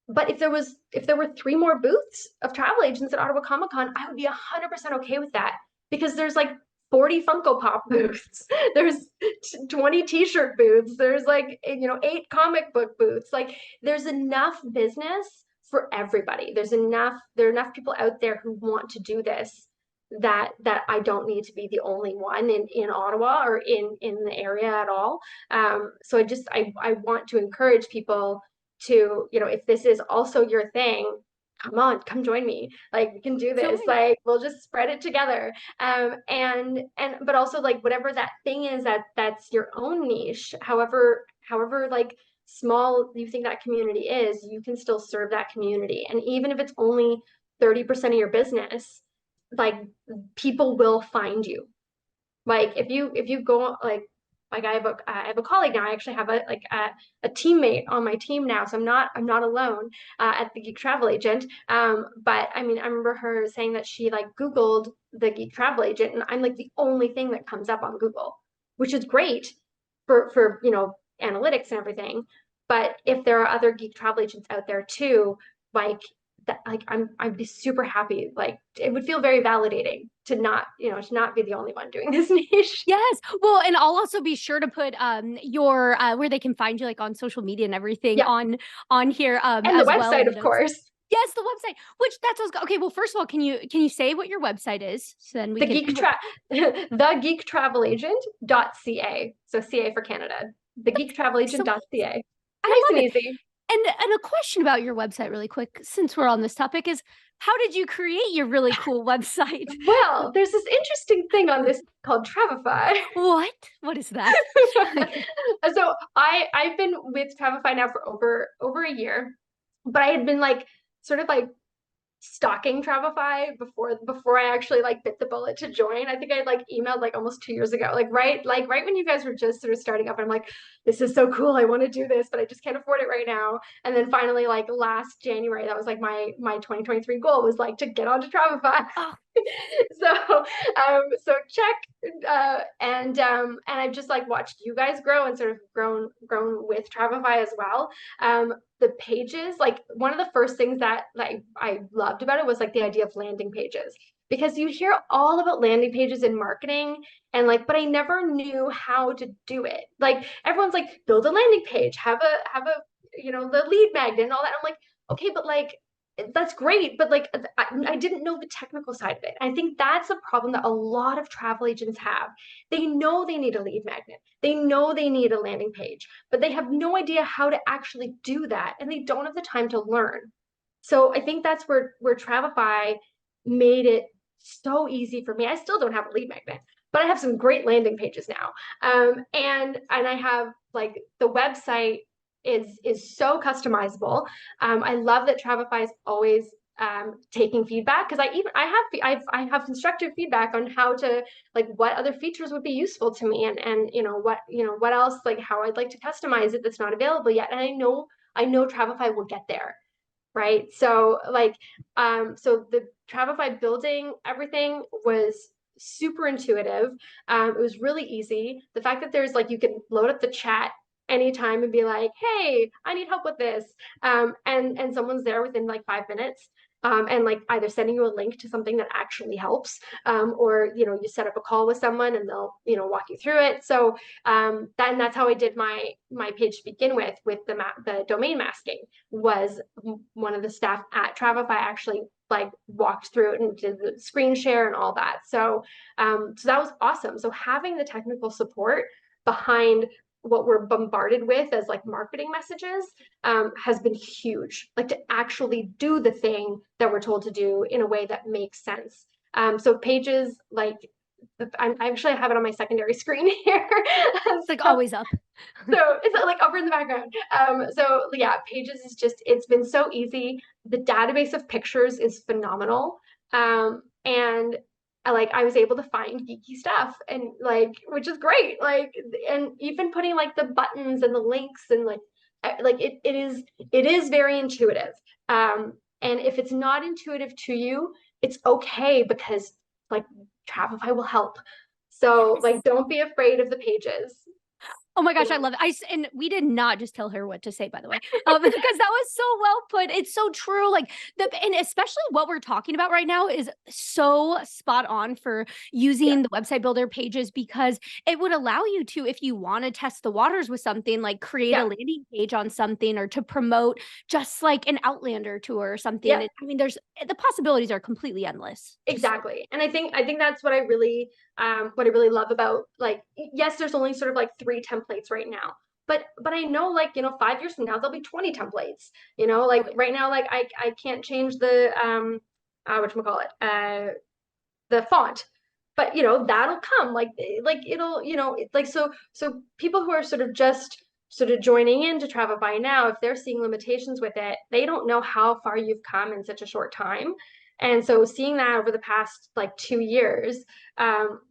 [SPEAKER 2] But if there were three more booths of travel agents at Ottawa Comic Con, I would be 100% okay with that because there's like 40 Funko Pop booths. There's 20 t-shirt booths. There's like 8 comic book booths. Like there's enough business for everybody. There are enough people out there who want to do this that I don't need to be the only one in Ottawa or in the area at all. So I want to encourage people to, if this is also your thing, come on, come join me. Like we can do this.
[SPEAKER 1] Join.
[SPEAKER 2] Like we'll just spread it together. And but also like whatever that thing is that's your own niche, however like small you think that community is, you can still serve that community. And even if it's only 30% of your business, like people will find you. Like if you go like I have a colleague now. I actually have a teammate on my team now, so I'm not alone at the Geek Travel Agent. But I mean, I remember her saying that she like Googled the Geek Travel Agent, and I'm like the only thing that comes up on Google, which is great for analytics and everything. But if there are other Geek Travel Agents out there too, like that like I'd be super happy. Like it would feel very validating to not, to not be the only one doing this niche.
[SPEAKER 1] Yes. Well, and I'll also be sure to put your where they can find you like on social media and everything
[SPEAKER 2] Yeah.
[SPEAKER 1] on here
[SPEAKER 2] And the
[SPEAKER 1] as well in
[SPEAKER 2] website,
[SPEAKER 1] the
[SPEAKER 2] of
[SPEAKER 1] notes.
[SPEAKER 2] course.
[SPEAKER 1] Yes, the website. Which that's what's okay. Well, first of all, can you say what your website is? So then we
[SPEAKER 2] The
[SPEAKER 1] can
[SPEAKER 2] Geek Tra the Geek Travel Agent.ca. So CA for Canada. The Geek Travel
[SPEAKER 1] so
[SPEAKER 2] Agent.ca.
[SPEAKER 1] I
[SPEAKER 2] Nice and
[SPEAKER 1] love it.
[SPEAKER 2] easy.
[SPEAKER 1] And a question about your website really quick, since we're on this topic, is how did you create your really cool website?
[SPEAKER 2] Well, there's this interesting thing on this called Travefy.
[SPEAKER 1] What? What is that?
[SPEAKER 2] So I've been with Travefy now for over a year, but I had been like sort of like stalking Travefy before I actually like bit the bullet to join. I think I like emailed like almost 2 years ago, like right when you guys were just sort of starting up. And I'm like, this is so cool. I want to do this, but I just can't afford it right now. And then finally, like last January, that was like my 2023 goal was like to get onto Travefy.
[SPEAKER 1] Oh,
[SPEAKER 2] So check, and I've just like watched you guys grow and sort of grown with Travefy as well. The pages, like one of the first things that like I loved about it was like the idea of landing pages, because you hear all about landing pages in marketing and like, but I never knew how to do it. Like everyone's like, build a landing page, have a the lead magnet and all that. I'm like, okay, but like that's great, but like I didn't know the technical side of it. I think that's a problem that a lot of travel agents have. They know they need a lead magnet, they know they need a landing page, but they have no idea how to actually do that, and they don't have the time to learn. So I think that's where Travefy made it so easy for me. I still don't have a lead magnet, but I have some great landing pages now. And I have like the website is so customizable. I love that Travefy is always taking feedback, because I have constructive feedback on how to like what other features would be useful to me, and what else, like how I'd like to customize it that's not available yet. And I know Travefy will get there, right? So like so the Travefy building everything was super intuitive. It was really easy. The fact that there's like you can load up the chat anytime and be like, hey, I need help with this, and someone's there within like 5 minutes. And like either sending you a link to something that actually helps, or you set up a call with someone and they'll walk you through it. So that's how I did my page to begin with the domain masking. Was one of the staff at Travefy actually like walked through it and did the screen share and all that. So that was awesome. So having the technical support behind what we're bombarded with as like marketing messages has been huge. Like to actually do the thing that we're told to do in a way that makes sense. So pages like I actually have it on my secondary screen here.
[SPEAKER 1] it's like
[SPEAKER 2] So
[SPEAKER 1] always up.
[SPEAKER 2] so it's like over in the background. So yeah, Pages is just, it's been so easy. The database of pictures is phenomenal. And I was able to find geeky stuff, and like, which is great. Like, and even putting like the buttons and the links and like it is very intuitive. And if it's not intuitive to you, it's okay, because like Travefy will help. So
[SPEAKER 1] Yes.
[SPEAKER 2] like, don't be afraid of the pages.
[SPEAKER 1] Oh my
[SPEAKER 2] You
[SPEAKER 1] gosh, I
[SPEAKER 2] know,
[SPEAKER 1] love it. And we did not just tell her what to say, by the way, because that was so well put. It's so true. Like and especially what we're talking about right now is so spot on for
[SPEAKER 2] yeah,
[SPEAKER 1] using the website builder pages, because it would allow you to, if you want to test the waters with something, like create a
[SPEAKER 2] yeah,
[SPEAKER 1] landing page on something, or to promote just like an Outlander tour or something.
[SPEAKER 2] yeah,
[SPEAKER 1] I mean, the possibilities are completely endless. Just so
[SPEAKER 2] exactly. And I think that's what I really love about, like, yes, there's only sort of like three templates right now. But I know, like, 5 years from now there'll be 20 templates.
[SPEAKER 1] oh
[SPEAKER 2] Like
[SPEAKER 1] yeah.
[SPEAKER 2] right now, like I can't change the whatchamacallit, the font. But that'll come, like it'll, like, so people who are sort of just sort of joining into Travefy now, if they're seeing limitations with it, they don't know how far you've come in such a short time. And so seeing that over the past like 2 years,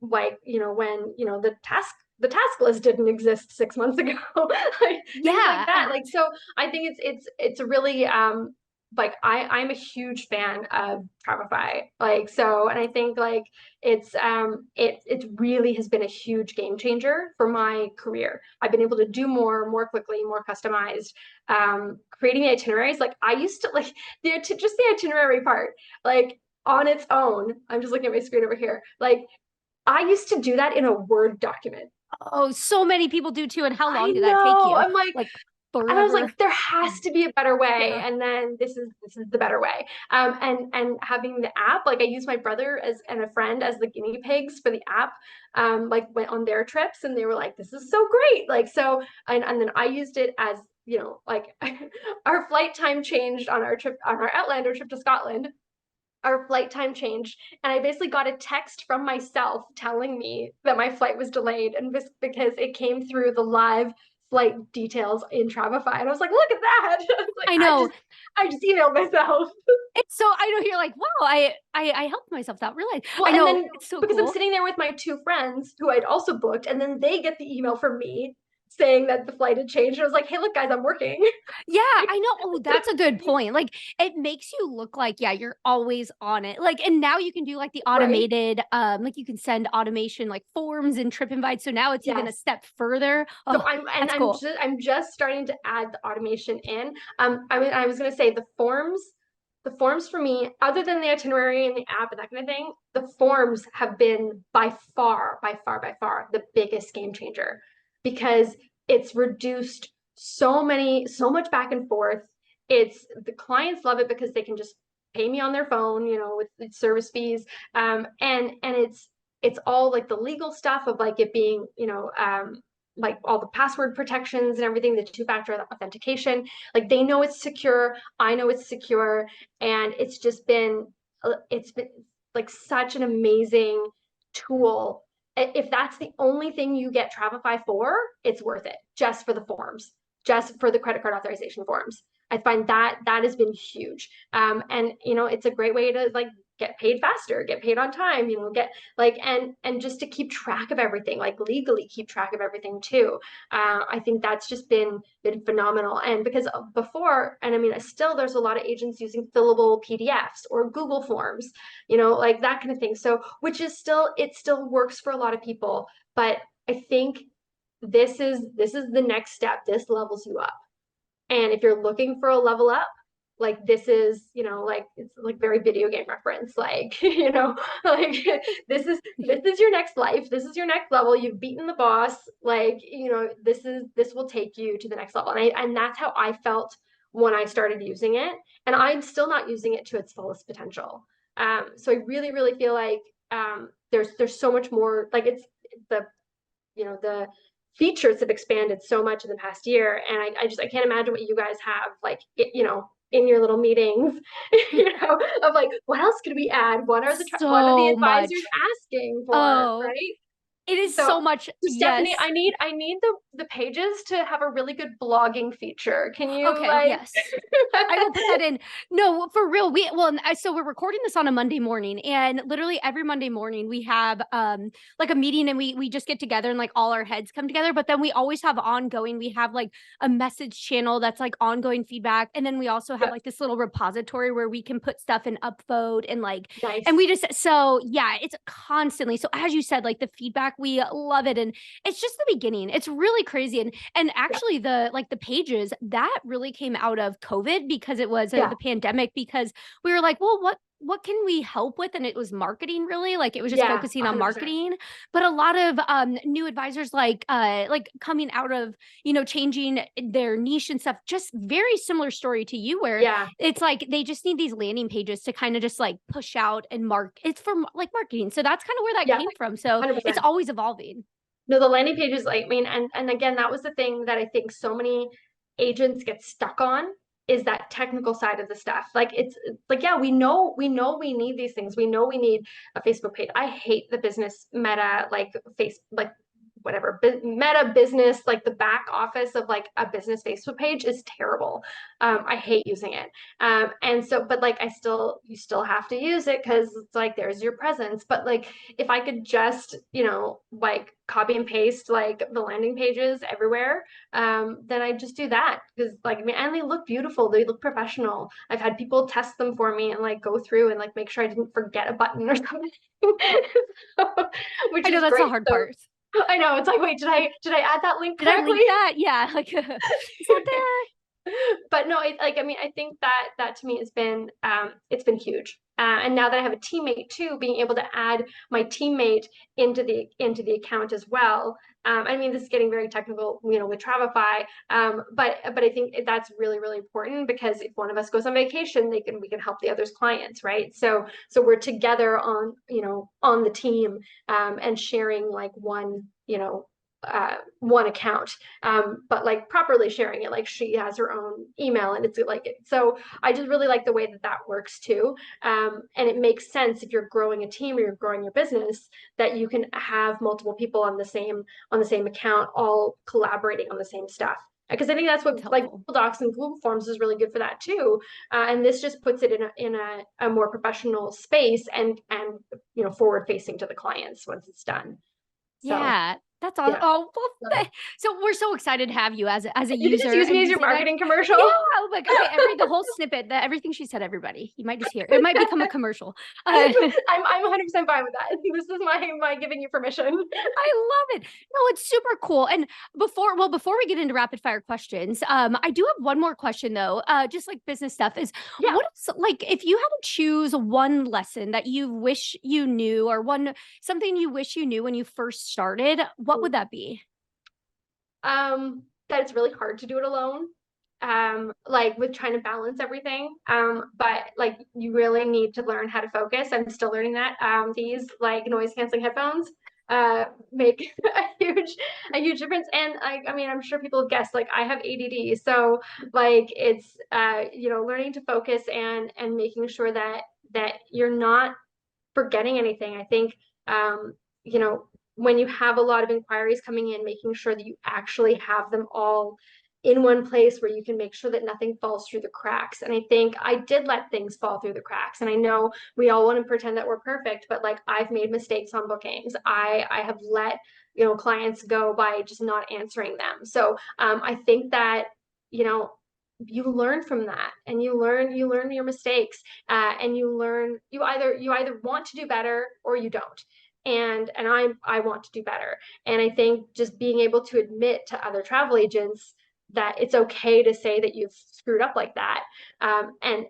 [SPEAKER 2] like, when the task list didn't exist 6 months ago, like things like
[SPEAKER 1] Yeah.
[SPEAKER 2] that. Like, so I think it's a really like I'm a huge fan of Travefy. Like so, and I think like it really has been a huge game changer for my career. I've been able to do more quickly, more customized. Creating the itineraries, like I used to like just the itinerary part, like on its own. I'm just looking at my screen over here. Like I used to do that in a Word document.
[SPEAKER 1] Oh, so many people do too. And how
[SPEAKER 2] I
[SPEAKER 1] long did that take
[SPEAKER 2] know.
[SPEAKER 1] you?
[SPEAKER 2] I'm like,
[SPEAKER 1] Like
[SPEAKER 2] and I was
[SPEAKER 1] forever.
[SPEAKER 2] like, there has to be a better way.
[SPEAKER 1] Yeah.
[SPEAKER 2] And then this is the better way. And having the app, like I used my brother as and a friend as the guinea pigs for the app. Like went on their trips and they were like, this is so great. Like so, and then I used it as like our flight time changed on our trip on our Outlander trip to Scotland. Our flight time changed, and I basically got a text from myself telling me that my flight was delayed, and because it came through the live flight details in Travefy, and I was like, "Look at that!" I was like,
[SPEAKER 1] I know.
[SPEAKER 2] I just emailed myself."
[SPEAKER 1] It's so I know you're like, wow, I helped myself out. Really.
[SPEAKER 2] Well,
[SPEAKER 1] I
[SPEAKER 2] and
[SPEAKER 1] know
[SPEAKER 2] then
[SPEAKER 1] it's so
[SPEAKER 2] because I'm
[SPEAKER 1] cool.
[SPEAKER 2] sitting there with my two friends who I'd also booked, and then they get the email from me saying that the flight had changed. And I was like, "Hey, look, guys, I'm working."
[SPEAKER 1] Yeah, I know. Oh, that's a good point. Like it makes you look like, yeah, you're always on it. Like, and now you can do like the
[SPEAKER 2] Right?
[SPEAKER 1] automated, like you can send automation like forms and trip invites. So now it's even a
[SPEAKER 2] Yes.
[SPEAKER 1] step further.
[SPEAKER 2] So
[SPEAKER 1] Oh, that's cool.
[SPEAKER 2] I'm just starting to add the automation in. I was gonna say the forms for me, other than the itinerary and the app and that kind of thing, the forms have been by far the biggest game changer because it's reduced so much back and forth. It's the clients love it because they can just pay me on their phone, with service fees. And it's all like the legal stuff of like it being, like all the password protections and everything, the two-factor authentication. Like they know it's secure, I know it's secure, and it's been like such an amazing tool. If that's the only thing you get Travefy for, it's worth it. Just for the forms, just for the credit card authorization forms. I find that has been huge. And it's a great way to like get paid faster, get paid on time, get like and just to keep track of everything, like legally keep track of everything too. I think that's just been phenomenal. And because before, and I mean, still there's a lot of agents using fillable PDFs or Google Forms, like that kind of thing. So which is it still works for a lot of people, but I think this is the next step. This levels you up. And if you're looking for a level up, like this is, like it's like very video game reference, like, like this is your next life. This is your next level. You've beaten the boss. Like, this will take you to the next level. And that's how I felt when I started using it. And I'm still not using it to its fullest potential. So I really, really feel like there's so much more, like the the features have expanded so much in the past year, and I can't imagine what you guys have like in your little meetings, of like what else could we add? What are the
[SPEAKER 1] So
[SPEAKER 2] advisors
[SPEAKER 1] much.
[SPEAKER 2] asking for,
[SPEAKER 1] Oh,
[SPEAKER 2] right?
[SPEAKER 1] it is
[SPEAKER 2] So
[SPEAKER 1] so much.
[SPEAKER 2] Stephanie,
[SPEAKER 1] Yes.
[SPEAKER 2] I need the pages to have a really good blogging feature. Can you
[SPEAKER 1] Okay.
[SPEAKER 2] like
[SPEAKER 1] Yes. I will put that in. No, for real. So we're recording this on a Monday morning, and literally every Monday morning we have like a meeting, and we just get together and like all our heads come together. But then we always have ongoing. We have like a message channel that's like ongoing feedback, and then we also have
[SPEAKER 2] Yep,
[SPEAKER 1] like this little repository where we can put stuff in upvote and like, and
[SPEAKER 2] nice.
[SPEAKER 1] we just so yeah, it's constantly. So as you said, like the feedback, we love it, and it's just the beginning. It's really crazy, and
[SPEAKER 2] Yeah,
[SPEAKER 1] actually the pages that really came out of COVID because it was
[SPEAKER 2] yeah,
[SPEAKER 1] the pandemic, because we were like, well, what can we help with? And it was marketing, really, like it was just
[SPEAKER 2] yeah,
[SPEAKER 1] focusing on
[SPEAKER 2] 100%.
[SPEAKER 1] marketing. But a lot of new advisors like coming out of changing their niche and stuff, just very similar story to you, where
[SPEAKER 2] Yeah,
[SPEAKER 1] it's like they just need these landing pages to kind of just like push out and it's for like marketing. So that's kind of where that
[SPEAKER 2] yeah,
[SPEAKER 1] came from. So it's
[SPEAKER 2] 100%.
[SPEAKER 1] always evolving.
[SPEAKER 2] No, the landing pages, like, I mean, and again, that was the thing that I think so many agents get stuck on is that technical side of the stuff. Like it's like, yeah, we need these things. We know we need a Facebook page. I hate the business meta, like face, like whatever meta business, like the back office of like a business Facebook page is terrible. I hate using it. And so, but like you still have to use it because it's like there's your presence. But like if I could just, like copy and paste like the landing pages everywhere, then I just do that because like I mean, and they look beautiful, they look professional. I've had people test them for me and like go through and like make sure I didn't forget a button or something. So, which
[SPEAKER 1] I know
[SPEAKER 2] is
[SPEAKER 1] that's the
[SPEAKER 2] great.
[SPEAKER 1] hard
[SPEAKER 2] So
[SPEAKER 1] part.
[SPEAKER 2] I know it's like, wait, did I add that link
[SPEAKER 1] Did I
[SPEAKER 2] correctly?
[SPEAKER 1] link that? Yeah, like is that there?
[SPEAKER 2] But no, like I mean, I think that to me has been it's been huge. And now that I have a teammate too, being able to add my teammate into the account as well. I mean, this is getting very technical, with Travefy. But I think that's really really important because if one of us goes on vacation, we can help the other's clients, right? So we're together on the team, and sharing like one account, but like properly sharing it, like she has her own email and it's like it. So I just really like the way that works too. And it makes sense if you're growing a team or you're growing your business that you can have multiple people on the same account all collaborating on the same stuff, because I think that's
[SPEAKER 1] It's
[SPEAKER 2] what like
[SPEAKER 1] helpful.
[SPEAKER 2] Google Docs and Google Forms is really good for that too. And this just puts it in a more professional space and forward facing to the clients once it's done. So
[SPEAKER 1] Yeah, that's all.
[SPEAKER 2] yeah,
[SPEAKER 1] Oh,
[SPEAKER 2] love
[SPEAKER 1] well,
[SPEAKER 2] it.
[SPEAKER 1] so we're so excited to have you as a
[SPEAKER 2] You can just
[SPEAKER 1] user
[SPEAKER 2] use me
[SPEAKER 1] and
[SPEAKER 2] as your
[SPEAKER 1] using that.
[SPEAKER 2] marketing commercial.
[SPEAKER 1] Yeah, like okay, the whole snippet, that everything she said, everybody, you might just hear. It might become a commercial.
[SPEAKER 2] I'm 100% fine with that. This is my giving you permission.
[SPEAKER 1] I love it. No, it's super cool. And before we get into rapid fire questions, I do have one more question though. Just like business stuff is
[SPEAKER 2] Yeah.
[SPEAKER 1] what is like if you had to choose one lesson that you wish you knew or something you wish you knew when you first started, what would that be?
[SPEAKER 2] That it's really hard to do it alone. Like with trying to balance everything. But like you really need to learn how to focus. I'm still learning that. These like noise canceling headphones make a huge difference. And I mean, I'm sure people have guessed, like I have ADD. So like it's learning to focus and making sure that you're not forgetting anything. I think, you know, when you have a lot of inquiries coming in, making sure that you actually have them all in one place where you can make sure that nothing falls through the cracks. And I think I did let things fall through the cracks. And I know we all want to pretend that we're perfect, but like I've made mistakes on bookings. I have let clients go by just not answering them. So I think that you know you learn from that and you learn your mistakes, and you either want to do better or you don't. And I want to do better. And I think just being able to admit to other travel agents that it's okay to say that you've screwed up like that. And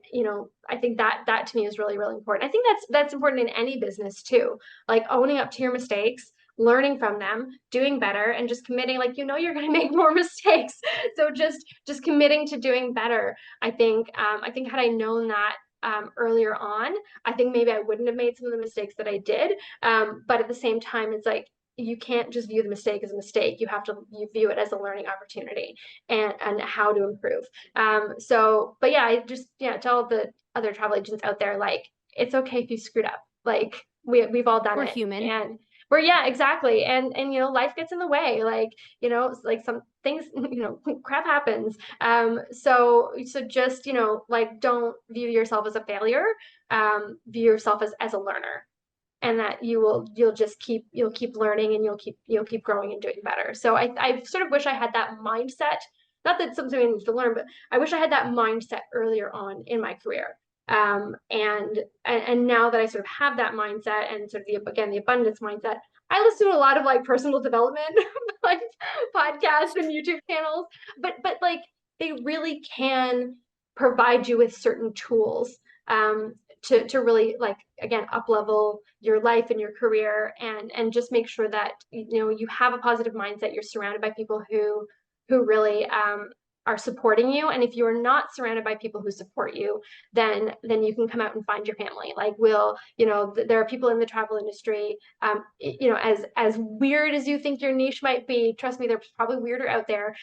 [SPEAKER 2] I think that to me is really really important. I think that's important in any business too, like owning up to your mistakes, learning from them, doing better, and just committing, like you're going to make more mistakes. So just committing to doing better. I think had I known that earlier on, I think maybe I wouldn't have made some of the mistakes that I did. But at the same time, it's like you can't just view the mistake as a mistake. You view it as a learning opportunity and how to improve. But yeah, I just tell the other travel agents out there, like it's okay if you screwed up. Like we've all done
[SPEAKER 1] We're
[SPEAKER 2] it,
[SPEAKER 1] human.
[SPEAKER 2] and yeah, exactly. And life gets in the way. Like like some things, crap happens. So just like don't view yourself as a failure. View yourself as a learner, and that you'll keep learning, and you'll keep growing and doing better. So I sort of wish I had that mindset. Not that something I need to learn, but I wish I had that mindset earlier on in my career. And now that I sort of have that mindset and sort of the abundance mindset, I listen to a lot of like personal development like podcasts and YouTube channels, but like they really can provide you with certain tools, to really, like, again, up level your life and your career, and just make sure that you have a positive mindset. You're surrounded by people who really are supporting you. And if you're not surrounded by people who support you, then you can come out and find your family. Like there are people in the travel industry, as weird as you think your niche might be, trust me, there's probably weirder out there.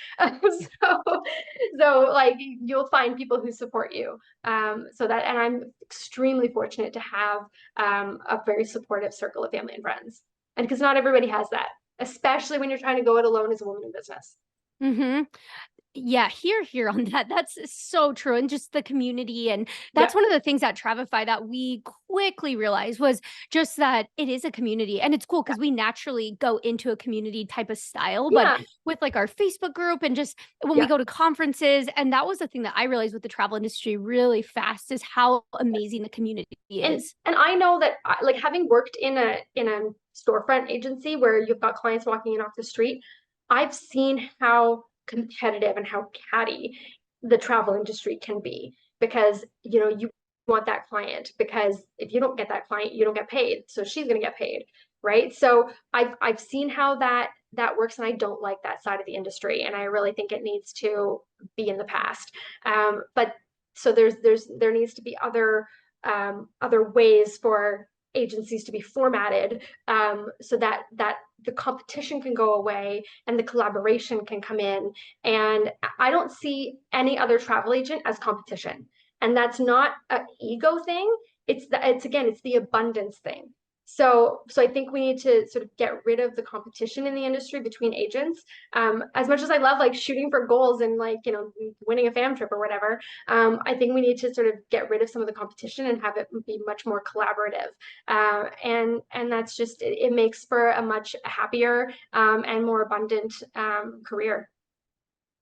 [SPEAKER 2] So like you'll find people who support you. And I'm extremely fortunate to have a very supportive circle of family and friends. And because not everybody has that. especially when you're trying to go it alone as a woman in business.
[SPEAKER 1] Mm-hmm. Yeah, here on that. That's so true. And just the community. And that's
[SPEAKER 2] Yep.
[SPEAKER 1] one of the things at Travify that we quickly realized was just that it is a community. And it's cool because we naturally go into a community type of style, but
[SPEAKER 2] Yeah.
[SPEAKER 1] with like our Facebook group and just when we
[SPEAKER 2] Yeah.
[SPEAKER 1] go to conferences. And that was the thing that I realized with the travel industry really fast is how amazing the community is.
[SPEAKER 2] And I know that like having worked in a storefront agency where you've got clients walking in off the street, I've seen how competitive and how catty the travel industry can be because you know you want that client because if you don't get that client, you don't get paid. So she's going to get paid, right? So I've seen how that works, and I don't like that side of the industry, and I really think it needs to be in the past. But so there needs to be other ways for agencies to be formatted so that the competition can go away and the collaboration can come in. And I don't see any other travel agent as competition. And that's not an ego thing. It's again, it's the abundance thing. So I think we need to sort of get rid of the competition in the industry between agents. As much as I love like shooting for goals and like, you know, winning a fam trip or whatever, I think we need to sort of get rid of some of the competition and have it be much more collaborative. And that's just it makes for a much happier and more abundant career.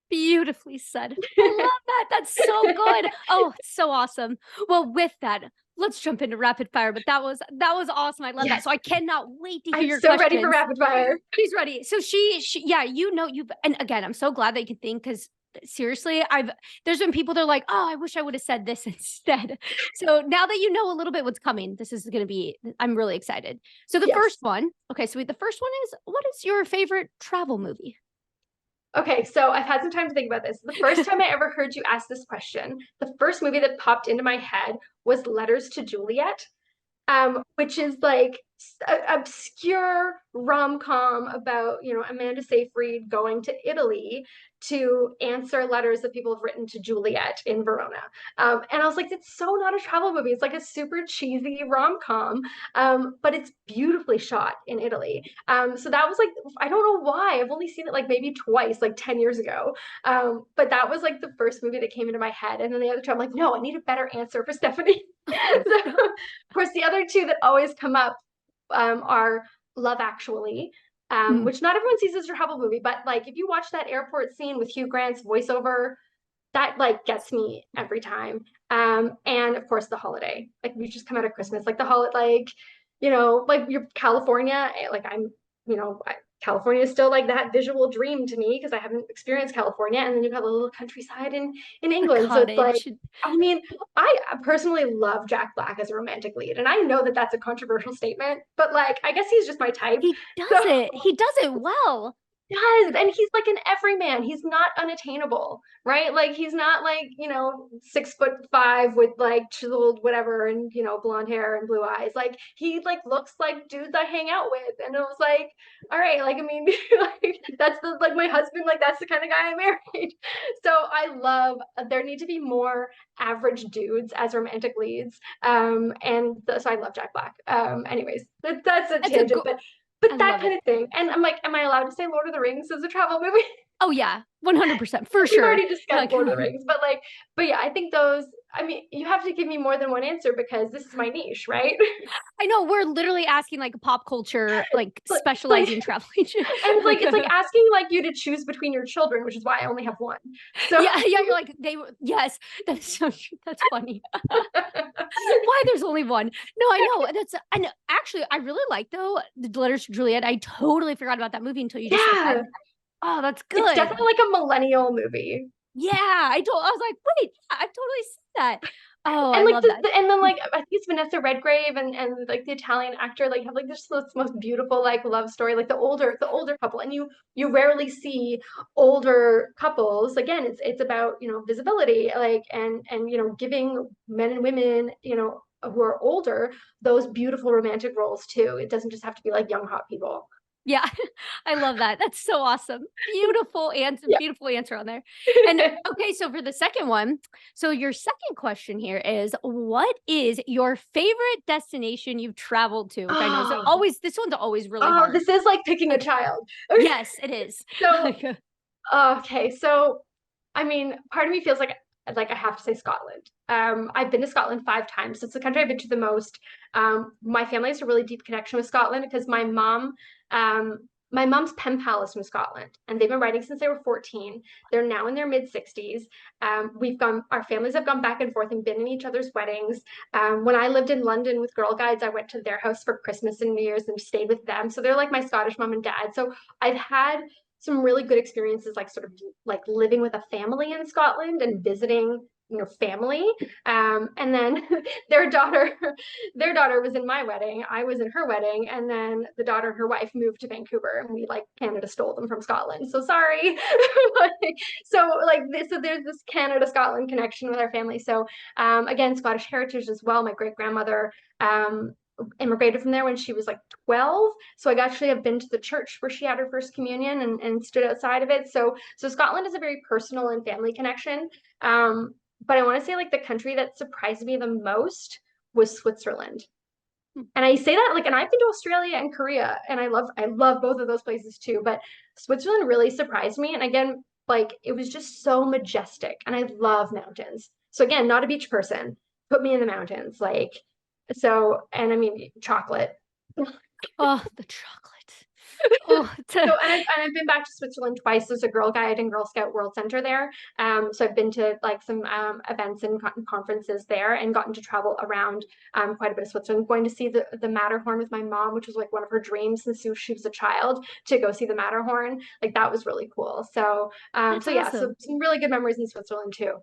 [SPEAKER 1] Beautifully said. I love that. That's so good. Oh, so awesome. Well, with that, let's jump into rapid fire. But that was awesome. I love that.
[SPEAKER 2] Yes,
[SPEAKER 1] So I cannot wait to hear
[SPEAKER 2] I'm
[SPEAKER 1] your
[SPEAKER 2] so ready for
[SPEAKER 1] questions.
[SPEAKER 2] rapid fire.
[SPEAKER 1] She's ready. So she yeah, you know you've and again, I'm so glad that you can think because seriously, there's been people that are like, oh, I wish I would have said this instead. So now that you know a little bit what's coming, this is gonna be I'm really excited. So the first
[SPEAKER 2] Yes.
[SPEAKER 1] one, okay, so the first one is what is your favorite travel movie?
[SPEAKER 2] Okay, so I've had some time to think about this. The first time I ever heard you ask this question, the first movie that popped into my head was Letters to Juliet, which is like obscure rom-com about, you know, Amanda Seyfried going to Italy to answer letters that people have written to Juliet in Verona. And I was like, it's so not a travel movie. It's like a super cheesy rom-com, but it's beautifully shot in Italy. So that was like, I don't know why. I've only seen it like maybe twice, like 10 years ago. But that was like the first movie that came into my head. And then the other two, I'm like, no, I need a better answer for Stephanie. So, of course, the other two that always come up are Love Actually,
[SPEAKER 1] Mm,
[SPEAKER 2] which not everyone sees as a travel movie, but like if you watch that airport scene with Hugh Grant's voiceover, that like gets me every time. And of course, The Holiday. Like we just come out of Christmas, like the holiday, like you know, like your California. Like I'm, you know, California is still like that visual dream to me because I haven't experienced California. And then you've got a little countryside in
[SPEAKER 1] a
[SPEAKER 2] England, so it's like
[SPEAKER 1] cottage.
[SPEAKER 2] I mean, I personally love Jack Black as a romantic lead, and I know that that's a controversial statement, but like, I guess he's just my type.
[SPEAKER 1] He does
[SPEAKER 2] So
[SPEAKER 1] it. He does it well.
[SPEAKER 2] does, and he's like an everyman. He's not unattainable, right? Like he's not like, you know, 6'5" with like chiseled whatever and you know blonde hair and blue eyes. Like he like looks like dudes I hang out with, and it was like, all right, like I mean, like that's the like my husband, like that's the kind of guy I married. So I love there need to be more average dudes as romantic leads. So I love Jack Black. Anyways, that's a
[SPEAKER 1] That's a
[SPEAKER 2] tangent,
[SPEAKER 1] go
[SPEAKER 2] but
[SPEAKER 1] I
[SPEAKER 2] that
[SPEAKER 1] love
[SPEAKER 2] kind
[SPEAKER 1] it.
[SPEAKER 2] of thing. And I'm like, am I allowed to say Lord of the Rings as a travel movie?
[SPEAKER 1] Oh yeah, 100% for
[SPEAKER 2] We've
[SPEAKER 1] sure.
[SPEAKER 2] already discussed
[SPEAKER 1] Like
[SPEAKER 2] Lord of the Rings, but like, but yeah, I think those. I mean, you have to give me more than one answer because this is my niche, right?
[SPEAKER 1] I know we're literally asking like a pop culture, like
[SPEAKER 2] like,
[SPEAKER 1] specializing travel agent.
[SPEAKER 2] and like
[SPEAKER 1] Like
[SPEAKER 2] it's like asking like you to choose between your children, which is why I only have one. So
[SPEAKER 1] yeah, yeah, you're like they were yes, that's so true. That's funny. Why there's only one. No, I know. That's I know actually I really like though the Letters to Juliet. I totally forgot about that movie until you just said that.
[SPEAKER 2] yeah,
[SPEAKER 1] Oh, that's
[SPEAKER 2] it's
[SPEAKER 1] good.
[SPEAKER 2] definitely like a millennial movie.
[SPEAKER 1] Yeah, I was like, wait, yeah, I've totally seen that. Oh, I
[SPEAKER 2] And like
[SPEAKER 1] love that.
[SPEAKER 2] and then like I think it's Vanessa Redgrave and like the Italian actor like have like this most beautiful like love story like the older couple, and you rarely see older couples. Again, it's about you know visibility like and you know giving men and women you know who are older those beautiful romantic roles too. It doesn't just have to be like young hot people.
[SPEAKER 1] Yeah, I love that. That's so awesome.
[SPEAKER 2] Yeah.
[SPEAKER 1] Beautiful answer on there. And okay, so for the second one, so your second question here is what is your favorite destination you've traveled to? Which I know is
[SPEAKER 2] Oh,
[SPEAKER 1] always this one's always really
[SPEAKER 2] oh,
[SPEAKER 1] hard.
[SPEAKER 2] this is like picking a
[SPEAKER 1] Like,
[SPEAKER 2] child.
[SPEAKER 1] yes, it is.
[SPEAKER 2] So,
[SPEAKER 1] Like,
[SPEAKER 2] okay, so I mean, part of me feels like I have to say Scotland. I've been to Scotland 5 times. It's the country I've been to the most. My family has a really deep connection with Scotland because um, my mom's pen pal is from Scotland, and they've been writing since they were 14. They're now in their mid 60s. Our families have gone back and forth and been in each other's weddings. When I lived in London with Girl Guides, I went to their house for Christmas and New Year's and stayed with them. So they're like my Scottish mom and dad. So I've had some really good experiences, like sort of like living with a family in Scotland and visiting, family. And then their daughter, their daughter was in my wedding. I was in her wedding, and then the daughter and her wife moved to Vancouver, and we like Canada stole them from Scotland. So sorry. So there's this Canada Scotland connection with our family. So again, Scottish heritage as well. My great grandmother immigrated from there when she was like 12. So I actually have been to the church where she had her first communion and stood outside of it. So Scotland is a very personal and family connection. But I want to say like the country that surprised me the most was Switzerland. And I say that like, and I've been to Australia and Korea, and I love both of those places too. But Switzerland really surprised me. And again, like it was just so majestic, and I love mountains. So again, not a beach person, put me in the mountains. And I mean, chocolate.
[SPEAKER 1] oh, the chocolate. Oh,
[SPEAKER 2] And I've been back to Switzerland twice as a Girl Guide and Girl Scout World Center there. So I've been to like some events and conferences there and gotten to travel around quite a bit of Switzerland. Going to see the Matterhorn with my mom, which was like one of her dreams since she was a child to go see the Matterhorn. Like that was really cool.
[SPEAKER 1] that's
[SPEAKER 2] So
[SPEAKER 1] awesome.
[SPEAKER 2] some really good memories in Switzerland too.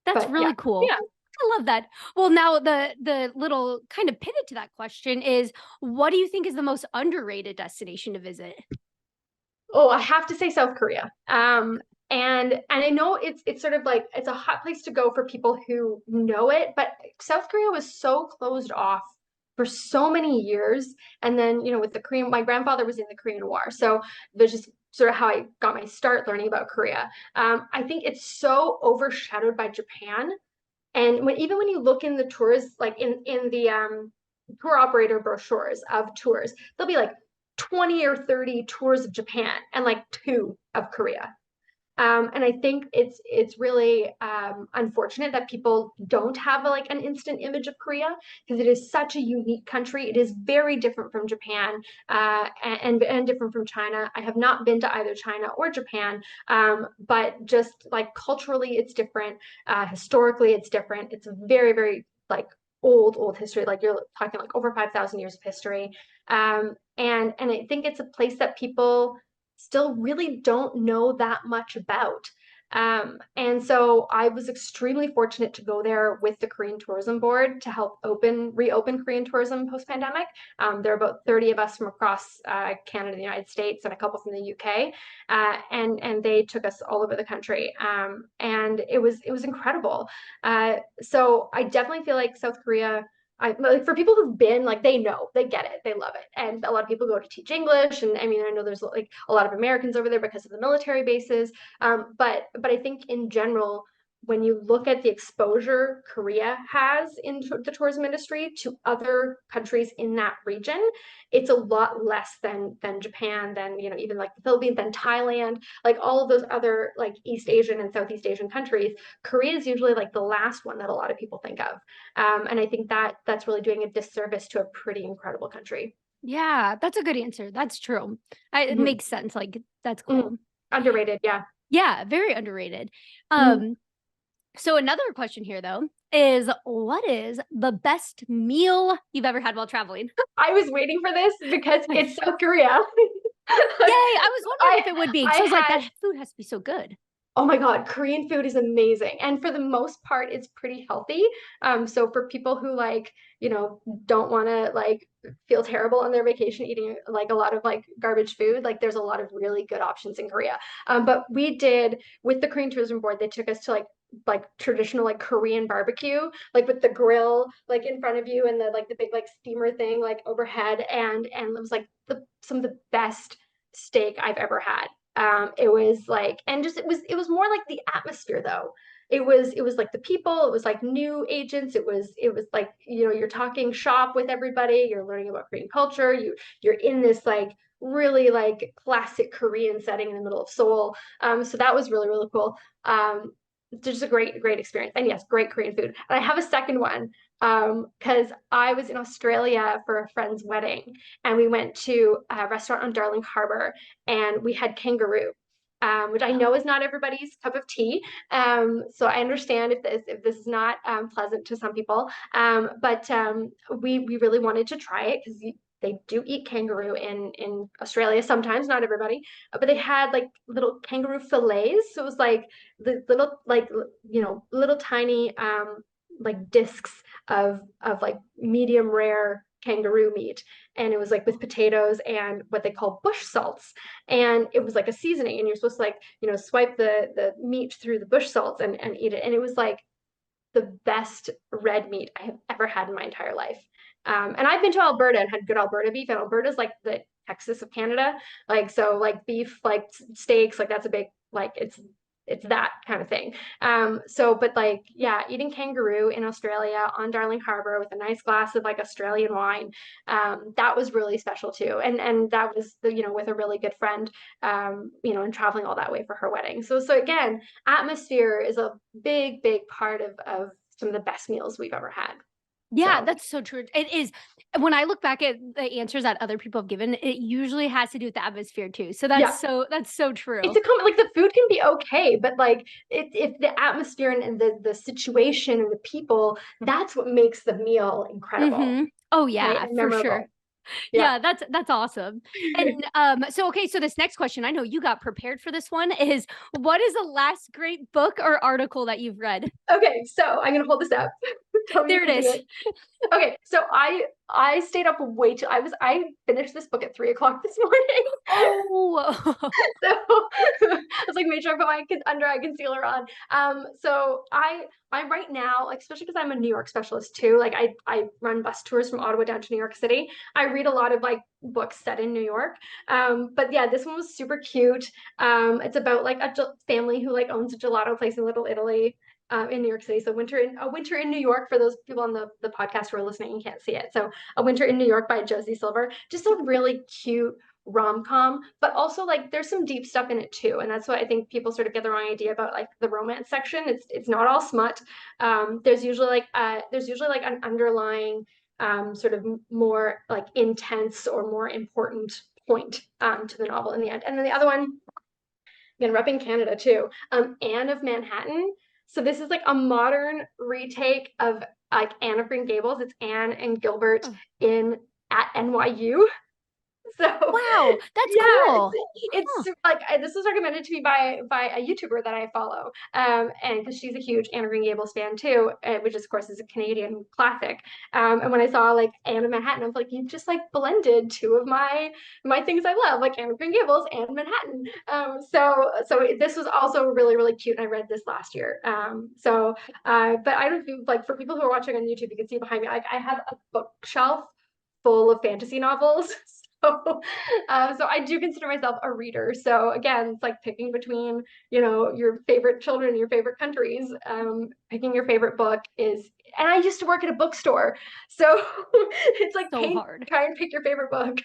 [SPEAKER 1] That's
[SPEAKER 2] But yeah,
[SPEAKER 1] really cool.
[SPEAKER 2] yeah.
[SPEAKER 1] I love that. Well, now the little kind of pivot to that question is what do you think is the most underrated destination to visit?
[SPEAKER 2] Oh, I have to say South Korea. And I know it's sort of like it's a hot place to go for people who know it, but South Korea was so closed off for so many years. And then, with the my grandfather was in the Korean War. So there's just sort of how I got my start learning about Korea. I think it's so overshadowed by Japan. And even when you look in the tours, like in the tour operator brochures of tours, there'll be like 20 or 30 tours of Japan and like two of Korea. And I think it's really unfortunate that people don't have like an instant image of Korea because it is such a unique country. It is very different from Japan and different from China. I have not been to either China or Japan, but just like culturally, it's different. Historically, it's different. It's a very, very like old history. Like you're talking like over 5,000 years of history. And I think it's a place that people still really don't know that much about. And so I was extremely fortunate to go there with the Korean Tourism Board to help reopen Korean tourism post-pandemic. There are about 30 of us from across Canada, the United States, and a couple from the UK, and they took us all over the country, and it was incredible. So I definitely feel like South Korea. Like for people who've been like they know they get it, they love it, and a lot of people go to teach English, and I mean I know there's like a lot of Americans over there because of the military bases, but I think in general when you look at the exposure Korea has in the tourism industry to other countries in that region, it's a lot less than Japan, than even like the Philippines, than Thailand, like all of those other like East Asian and Southeast Asian countries. Korea is usually like the last one that a lot of people think of. And I think that's really doing a disservice to a pretty incredible country.
[SPEAKER 1] Yeah, that's a good answer. That's true. It
[SPEAKER 2] Mhm.
[SPEAKER 1] makes sense. Like that's
[SPEAKER 2] Mhm.
[SPEAKER 1] cool.
[SPEAKER 2] Underrated, yeah.
[SPEAKER 1] Yeah, very underrated.
[SPEAKER 2] Mhm.
[SPEAKER 1] Um, so another question here though is what is the best meal you've ever had while traveling?
[SPEAKER 2] I was waiting for this because
[SPEAKER 1] Yay,
[SPEAKER 2] it's South Korea.
[SPEAKER 1] I was wondering
[SPEAKER 2] I
[SPEAKER 1] if it would be
[SPEAKER 2] I
[SPEAKER 1] because I was like,
[SPEAKER 2] had
[SPEAKER 1] that food has to be so good.
[SPEAKER 2] Oh my God, Korean food is amazing. And for the most part, it's pretty healthy. So for people who like, don't want to like feel terrible on their vacation eating like a lot of like garbage food, like there's a lot of really good options in Korea. But we did with the Korean Tourism Board, they took us to like like traditional like Korean barbecue, like with the grill like in front of you and the like the big like steamer thing like overhead, and it was like some of the best steak I've ever had. It was like, and just it was more like the atmosphere though. It was like the people, it was like new agents, it was like, you're talking shop with everybody, you're learning about Korean culture, you're in this like really like classic Korean setting in the middle of Seoul. So that was really, really cool. Just a great experience. And yes, great Korean food. And I have a second one because I was in Australia for a friend's wedding, and we went to a restaurant on Darling Harbour, and we had kangaroo. Which I know is not everybody's cup of tea. So I understand if this is not pleasant to some people. But we really wanted to try it because they do eat kangaroo in Australia sometimes, not everybody. But they had like little kangaroo fillets. So it was like the little like little tiny like discs of like medium rare kangaroo meat, and it was like with potatoes and what they call bush salts, and it was like a seasoning, and you're supposed to like swipe the meat through the bush salts and eat it, and it was like the best red meat I have ever had in my entire life. And I've been to Alberta and had good Alberta beef, and Alberta's like the Texas of Canada. Like, so like beef, like steaks, like that's a big, like it's that kind of thing. But like, yeah, eating kangaroo in Australia on Darling Harbour with a nice glass of like Australian wine, that was really special too. And that was with a really good friend, and traveling all that way for her wedding. So again, atmosphere is a big part of some of the best meals we've ever had.
[SPEAKER 1] Yeah,
[SPEAKER 2] So
[SPEAKER 1] that's so true. It is. When I look back at the answers that other people have given, it usually has to do with the atmosphere too. So
[SPEAKER 2] yeah,
[SPEAKER 1] that's so true.
[SPEAKER 2] it's like the food can be okay, but like if the atmosphere and the situation and the people, that's what makes the meal incredible,
[SPEAKER 1] Oh
[SPEAKER 2] right,
[SPEAKER 1] yeah,
[SPEAKER 2] and
[SPEAKER 1] for sure.
[SPEAKER 2] memorable. Yeah.
[SPEAKER 1] Yeah, that's awesome. And so okay, so this next question, I know you got prepared for this one, is what is the last great book or article that you've read?
[SPEAKER 2] Okay, so I'm gonna hold this up. Tell me if
[SPEAKER 1] There it
[SPEAKER 2] you can
[SPEAKER 1] is.
[SPEAKER 2] hear. Okay, so I stayed up way too. I finished this book at 3 o'clock this morning.
[SPEAKER 1] Oh.
[SPEAKER 2] So I was like, make sure I put my under eye concealer on. So I right now, like especially because I'm a New York specialist too. Like I run bus tours from Ottawa down to New York City. I read a lot of like books set in New York. But yeah, this one was super cute. It's about like a family who like owns a gelato place in Little Italy. In New York City. So a winter in New York for those people on the podcast who are listening and can't see it. So A Winter in New York by Josie Silver. Just a really cute rom-com, but also like there's some deep stuff in it too, and that's what I think people sort of get the wrong idea about like the romance section. It's not all smut. There's usually like an underlying sort of more like intense or more important point to the novel in the end. And then the other one, again, repping Canada too, Anne of Manhattan. So this is like a modern retake of like Anne of Green Gables. It's Anne and Gilbert
[SPEAKER 1] Oh,
[SPEAKER 2] in at NYU. So
[SPEAKER 1] wow, that's
[SPEAKER 2] yeah,
[SPEAKER 1] cool.
[SPEAKER 2] it's
[SPEAKER 1] Huh.
[SPEAKER 2] like this was recommended to me by a YouTuber that I follow, and because she's a huge Anne of Green Gables fan too, which of course is a Canadian classic. And when I saw like Anne of Manhattan, I was like, you've just like blended two of my things I love, like Anne of Green Gables and Manhattan. So this was also really cute, and I read this last year. But I don't feel like for people who are watching on YouTube, you can see behind me, I have a bookshelf full of fantasy novels. So I do consider myself a reader. So again, it's like picking between, your favorite children, your favorite countries. Picking your favorite book is, and I used to work at a bookstore, so it's like
[SPEAKER 1] So
[SPEAKER 2] pain.
[SPEAKER 1] hard.
[SPEAKER 2] Try and pick your favorite book.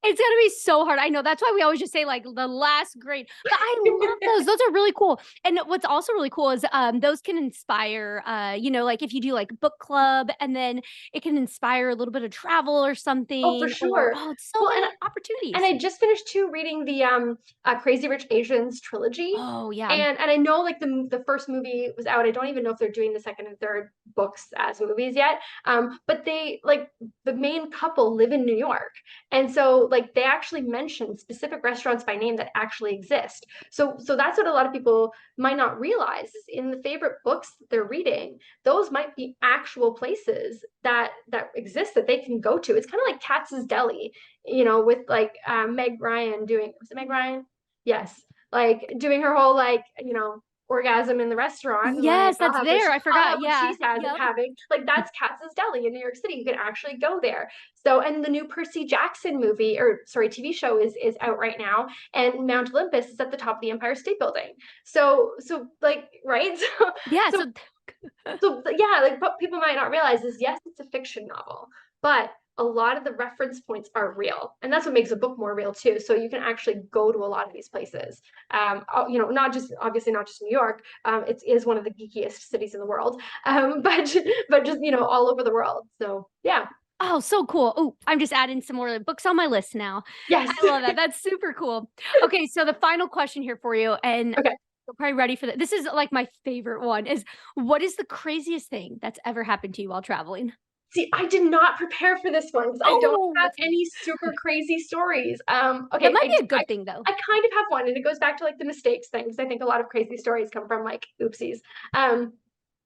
[SPEAKER 1] It's gonna be so hard. I know. That's why we always just say like the last grade. But I love those. Those are really cool. And what's also really cool is those can inspire like if you do like book club, and then it can inspire a little bit of travel or
[SPEAKER 2] Oh, for
[SPEAKER 1] something, or
[SPEAKER 2] sure.
[SPEAKER 1] it's so
[SPEAKER 2] Well,
[SPEAKER 1] many
[SPEAKER 2] and
[SPEAKER 1] opportunities.
[SPEAKER 2] I just finished too reading the Crazy Rich Asians trilogy.
[SPEAKER 1] Oh yeah.
[SPEAKER 2] And I know like the first movie was out. I don't even know if they're doing the second and third books as movies yet. But they like the main couple live in New York. And so like they actually mention specific restaurants by name that actually exist. So that's what a lot of people might not realize is in the favorite books that they're reading, those might be actual places that exist that they can go to. It's kind of like Katz's Deli, with like Meg Ryan doing, was it Meg Ryan? Yes. Like doing her whole like, orgasm in the restaurant, and
[SPEAKER 1] Yes,
[SPEAKER 2] I'll
[SPEAKER 1] that's
[SPEAKER 2] have what
[SPEAKER 1] there. I
[SPEAKER 2] I'll
[SPEAKER 1] forgot.
[SPEAKER 2] have what
[SPEAKER 1] Yeah.
[SPEAKER 2] she's has
[SPEAKER 1] Yep.
[SPEAKER 2] having. Like that's Katz's Deli in New York City. You can actually go there. So, and the new Percy Jackson movie, or sorry, TV show is out right now, and Mount Olympus is at the top of the Empire State Building. So like right,
[SPEAKER 1] Yeah.
[SPEAKER 2] so
[SPEAKER 1] So
[SPEAKER 2] so yeah, like what people might not realize is yes, it's a fiction novel, but a lot of the reference points are real, and that's what makes a book more real too. So you can actually go to a lot of these places. Not just obviously not just New York. It is one of the geekiest cities in the world, but just all over the world. So yeah,
[SPEAKER 1] oh, so cool. Oh, I'm just adding some more books on my list now.
[SPEAKER 2] yes,
[SPEAKER 1] I love that. That's super cool. Okay, so the final question here for you, and
[SPEAKER 2] okay.
[SPEAKER 1] you're probably ready for that. This is like my favorite one is what is the craziest thing that's ever happened to you while traveling?
[SPEAKER 2] See, I did not prepare for this one because I don't
[SPEAKER 1] Oh,
[SPEAKER 2] have
[SPEAKER 1] that's okay.
[SPEAKER 2] any super crazy stories.
[SPEAKER 1] That
[SPEAKER 2] Okay,
[SPEAKER 1] might
[SPEAKER 2] I,
[SPEAKER 1] be a
[SPEAKER 2] I
[SPEAKER 1] good thing though.
[SPEAKER 2] I kind of have one, and it goes back to like the mistakes things. I think a lot of crazy stories come from like oopsies. Um,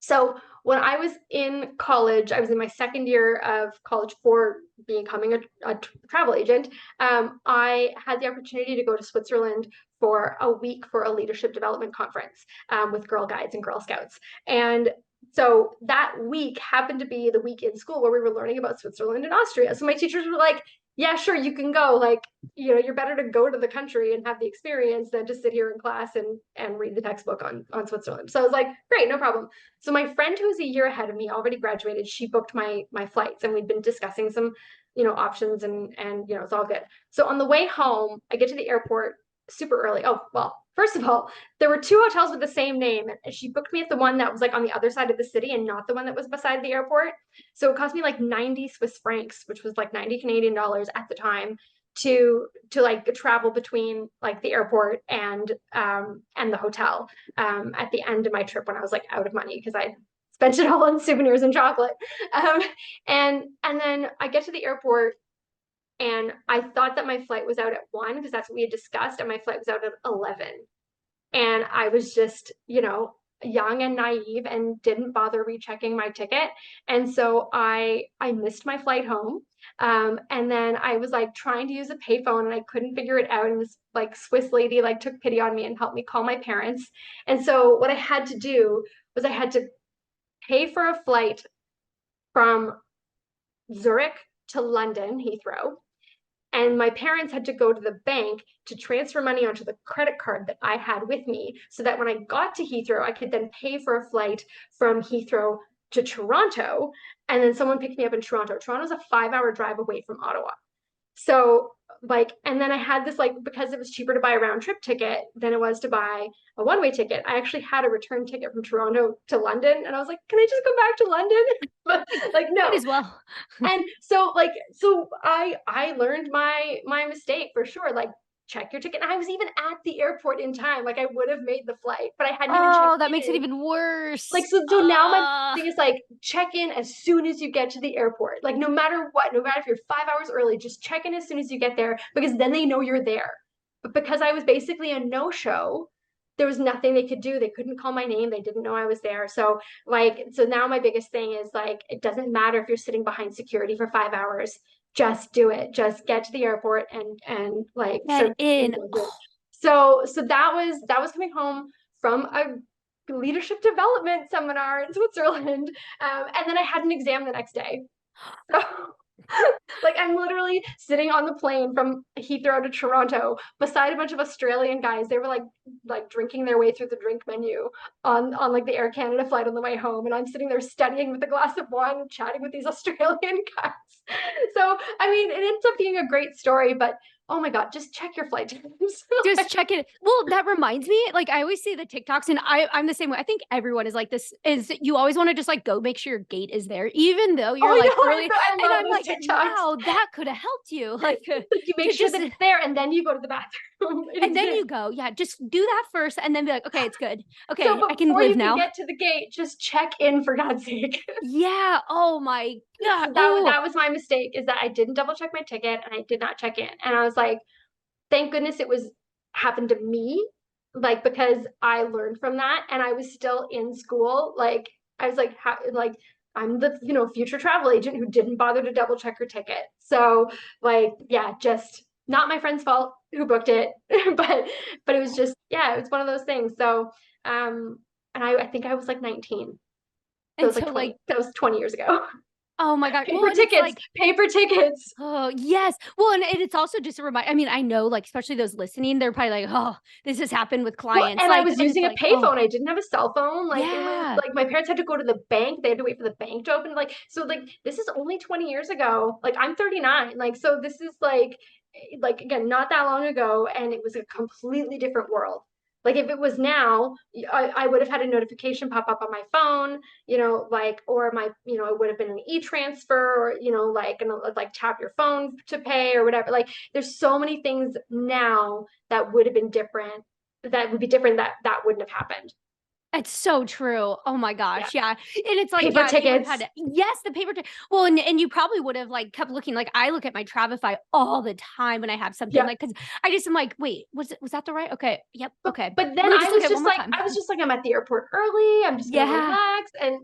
[SPEAKER 2] so when I was in college, I was in my second year of college for becoming a travel agent. I had the opportunity to go to Switzerland for a week for a leadership development conference with Girl Guides and Girl Scouts. And so that week happened to be the week in school where we were learning about Switzerland and Austria. So my teachers were like, yeah, sure, you can go. Like, you're better to go to the country and have the experience than to sit here in class and read the textbook on Switzerland. So I was like, great, no problem. So my friend who's a year ahead of me already graduated, she booked my flights, and we'd been discussing some, options, and it's all good. So on the way home, I get to the airport super early. Oh, well, first of all, there were two hotels with the same name, and she booked me at the one that was like on the other side of the city and not the one that was beside the airport. So it cost me like 90 Swiss francs, which was like 90 Canadian dollars at the time, to like travel between like the airport and the hotel at the end of my trip when I was like out of money because I spent it all on souvenirs and chocolate. Um, and then I get to the airport, and I thought that my flight was out at 1 because that's what we had discussed, and my flight was out at 11. And I was just, young and naive and didn't bother rechecking my ticket. And so I missed my flight home. And then I was like trying to use a payphone, and I couldn't figure it out. And this like Swiss lady like took pity on me and helped me call my parents. And so what I had to do was I had to pay for a flight from Zurich to London, Heathrow, and my parents had to go to the bank to transfer money onto the credit card that I had with me so that when I got to Heathrow, I could then pay for a flight from Heathrow to Toronto. And then someone picked me up in Toronto. Toronto's a 5-hour drive away from Ottawa. So like, and then I had this like, because it was cheaper to buy a round trip ticket than it was to buy a one-way ticket, I actually had a return ticket from Toronto to London. And I was like, can I just go back to London? But like,
[SPEAKER 1] Might
[SPEAKER 2] no.
[SPEAKER 1] as well.
[SPEAKER 2] And so I learned my mistake for sure. Like, check your ticket. And I was even at the airport in time. Like I would have made the flight, but I hadn't even checked
[SPEAKER 1] Oh, that makes it
[SPEAKER 2] in.
[SPEAKER 1] even
[SPEAKER 2] Like,
[SPEAKER 1] worse.
[SPEAKER 2] so now my thing is like check in as soon as you get to the airport. Like no matter what, no matter if you're 5 hours early, just check in as soon as you get there because then they know you're there. But because I was basically a no-show, there was nothing they could do. They couldn't call my name. They didn't know I was there. So now my biggest thing is like it doesn't matter if you're sitting behind security for 5 hours. Just do it. Just get to the airport and like
[SPEAKER 1] Get
[SPEAKER 2] start
[SPEAKER 1] in.
[SPEAKER 2] going through. So that was coming home from a leadership development seminar in Switzerland. And then I had an exam the next day. So like I'm literally sitting on the plane from Heathrow to Toronto beside a bunch of Australian guys. They were like drinking their way through the drink menu on like the Air Canada flight on the way home, and I'm sitting there studying with a glass of wine, chatting with these Australian guys. So I mean, it ends up being a great story, but oh my god, just check your flight times.
[SPEAKER 1] Just check it. Well, that reminds me, like I always see the TikToks, and I'm the same way. I think everyone is like this. Is you always want to just like go make sure your gate is there, even though
[SPEAKER 2] Oh,
[SPEAKER 1] you're
[SPEAKER 2] I
[SPEAKER 1] like
[SPEAKER 2] know,
[SPEAKER 1] early.
[SPEAKER 2] I
[SPEAKER 1] And
[SPEAKER 2] love
[SPEAKER 1] I'm
[SPEAKER 2] those
[SPEAKER 1] like,
[SPEAKER 2] TikToks.
[SPEAKER 1] wow, that could have helped you, like
[SPEAKER 2] Like you make
[SPEAKER 1] to
[SPEAKER 2] sure
[SPEAKER 1] just
[SPEAKER 2] that it's there, and then you go to the bathroom.
[SPEAKER 1] and then you go, yeah, just do that first, and then be like, okay, it's good.
[SPEAKER 2] So
[SPEAKER 1] Okay, I can
[SPEAKER 2] before
[SPEAKER 1] live
[SPEAKER 2] you can
[SPEAKER 1] now.
[SPEAKER 2] get to the gate, just check in for God's sake.
[SPEAKER 1] Yeah. Oh my god.
[SPEAKER 2] So
[SPEAKER 1] Oh,
[SPEAKER 2] that was my mistake, is that I didn't double check my ticket and I did not check in. And I was like, thank goodness it was happened to me, like because I learned from that and I was still in school. Like I was like, like I'm the future travel agent who didn't bother to double check her ticket. So like yeah, just not my friend's fault who booked it, but it was just yeah, it was one of those things. So And I think I was like 19. That
[SPEAKER 1] And
[SPEAKER 2] was like
[SPEAKER 1] so
[SPEAKER 2] 20.
[SPEAKER 1] like,
[SPEAKER 2] That was 20 years ago.
[SPEAKER 1] oh my God. Well,
[SPEAKER 2] Paper
[SPEAKER 1] and it's
[SPEAKER 2] tickets,
[SPEAKER 1] like,
[SPEAKER 2] paper tickets.
[SPEAKER 1] oh, yes. Well, and it's also just a reminder. I mean, I know, like, especially those listening, they're probably like, oh, this has happened with
[SPEAKER 2] Well,
[SPEAKER 1] clients.
[SPEAKER 2] and I
[SPEAKER 1] Like,
[SPEAKER 2] was
[SPEAKER 1] and it's
[SPEAKER 2] using a
[SPEAKER 1] like, oh,
[SPEAKER 2] payphone. I didn't have a cell phone. Like it was
[SPEAKER 1] yeah.
[SPEAKER 2] like my parents had to go to the bank. They had to wait for the bank to open. Like so, like this is only 20 years ago. Like I'm 39. Like so, this is like again, not that long ago, and it was a completely different world. Like if it was now, I would have had a notification pop up on my phone, like or my, it would have been an e-transfer, or like like tap your phone to pay or whatever. Like there's so many things now that would have been different, that would be different, that wouldn't have happened.
[SPEAKER 1] It's so true. Oh my
[SPEAKER 2] Yeah.
[SPEAKER 1] gosh. Yeah. And it's like,
[SPEAKER 2] Paper
[SPEAKER 1] yeah, if you would have
[SPEAKER 2] tickets.
[SPEAKER 1] had yes, the paper well, and you probably would have like kept looking. Like I look at my Travify all the time when I have something
[SPEAKER 2] Yeah.
[SPEAKER 1] like because I just am like, wait, was that the right? Okay. Yep.
[SPEAKER 2] But,
[SPEAKER 1] Okay.
[SPEAKER 2] but then
[SPEAKER 1] Let me just look at it one more time.
[SPEAKER 2] I was just like, I'm at the airport early. I'm just gonna
[SPEAKER 1] Yeah.
[SPEAKER 2] relax. And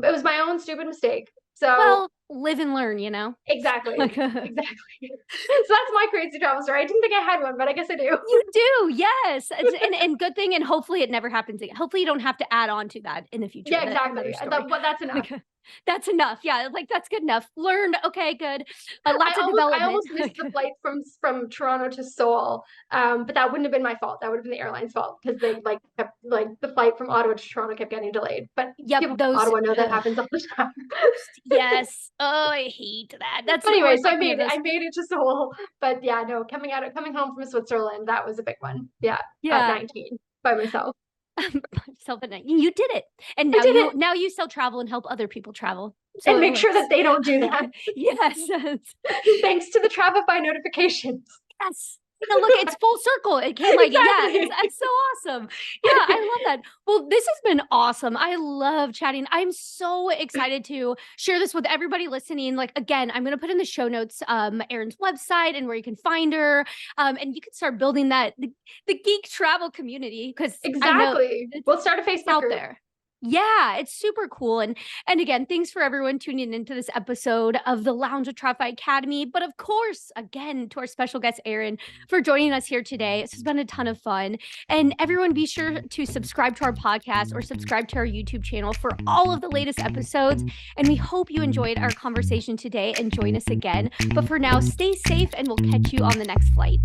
[SPEAKER 2] it was my own stupid mistake. So
[SPEAKER 1] Well, live and learn, you know?
[SPEAKER 2] exactly.
[SPEAKER 1] Like
[SPEAKER 2] Exactly. So that's my crazy travel story. I didn't think I had one, but I guess I do.
[SPEAKER 1] you do, yes. And good thing, and hopefully it never happens again. Hopefully you don't have to add on to that in the future.
[SPEAKER 2] Yeah,
[SPEAKER 1] Another
[SPEAKER 2] exactly.
[SPEAKER 1] story.
[SPEAKER 2] But that's enough.
[SPEAKER 1] Like, that's enough. Yeah, like that's good enough. Learned. Okay, good. Lots of
[SPEAKER 2] I
[SPEAKER 1] development.
[SPEAKER 2] almost missed the flight from Toronto to Seoul, but that wouldn't have been my fault. That would have been the airline's fault because they kept the flight from Ottawa to Toronto kept getting delayed. But
[SPEAKER 1] Yep,
[SPEAKER 2] people from
[SPEAKER 1] those
[SPEAKER 2] Ottawa know that happens all the time.
[SPEAKER 1] yes. Oh, I hate that. That's
[SPEAKER 2] But
[SPEAKER 1] the
[SPEAKER 2] anyway,
[SPEAKER 1] worst.
[SPEAKER 2] so
[SPEAKER 1] Like we have
[SPEAKER 2] I
[SPEAKER 1] those.
[SPEAKER 2] made it to Seoul. But yeah, no, coming home from Switzerland, that was a big one. Yeah, at
[SPEAKER 1] Yeah.
[SPEAKER 2] 19 by myself.
[SPEAKER 1] Self at night. You did it. And
[SPEAKER 2] I did it
[SPEAKER 1] now you still travel and help other people travel. So
[SPEAKER 2] and
[SPEAKER 1] it
[SPEAKER 2] make sure
[SPEAKER 1] works.
[SPEAKER 2] that they don't do that.
[SPEAKER 1] Yes.
[SPEAKER 2] Thanks to the Travify notifications.
[SPEAKER 1] Yes. No, look, it's full circle. It came like, yeah,
[SPEAKER 2] Exactly.
[SPEAKER 1] it's so awesome. Yeah, I love that. Well, this has been awesome. I love chatting. I'm so excited to share this with everybody listening. Like, again, I'm going to put in the show notes, Erin's website and where you can find her. And you can start building the geek travel community because I know
[SPEAKER 2] Exactly. We'll start a
[SPEAKER 1] it's
[SPEAKER 2] Facebook
[SPEAKER 1] out
[SPEAKER 2] group.
[SPEAKER 1] there. Yeah, it's super cool. And again, thanks for everyone tuning into this episode of the Lounge of Travify Academy. But of course, again, to our special guest, Erin, for joining us here today. This has been a ton of fun. And everyone be sure to subscribe to our podcast or subscribe to our YouTube channel for all of the latest episodes. And we hope you enjoyed our conversation today and join us again. But for now, stay safe and we'll catch you on the next flight.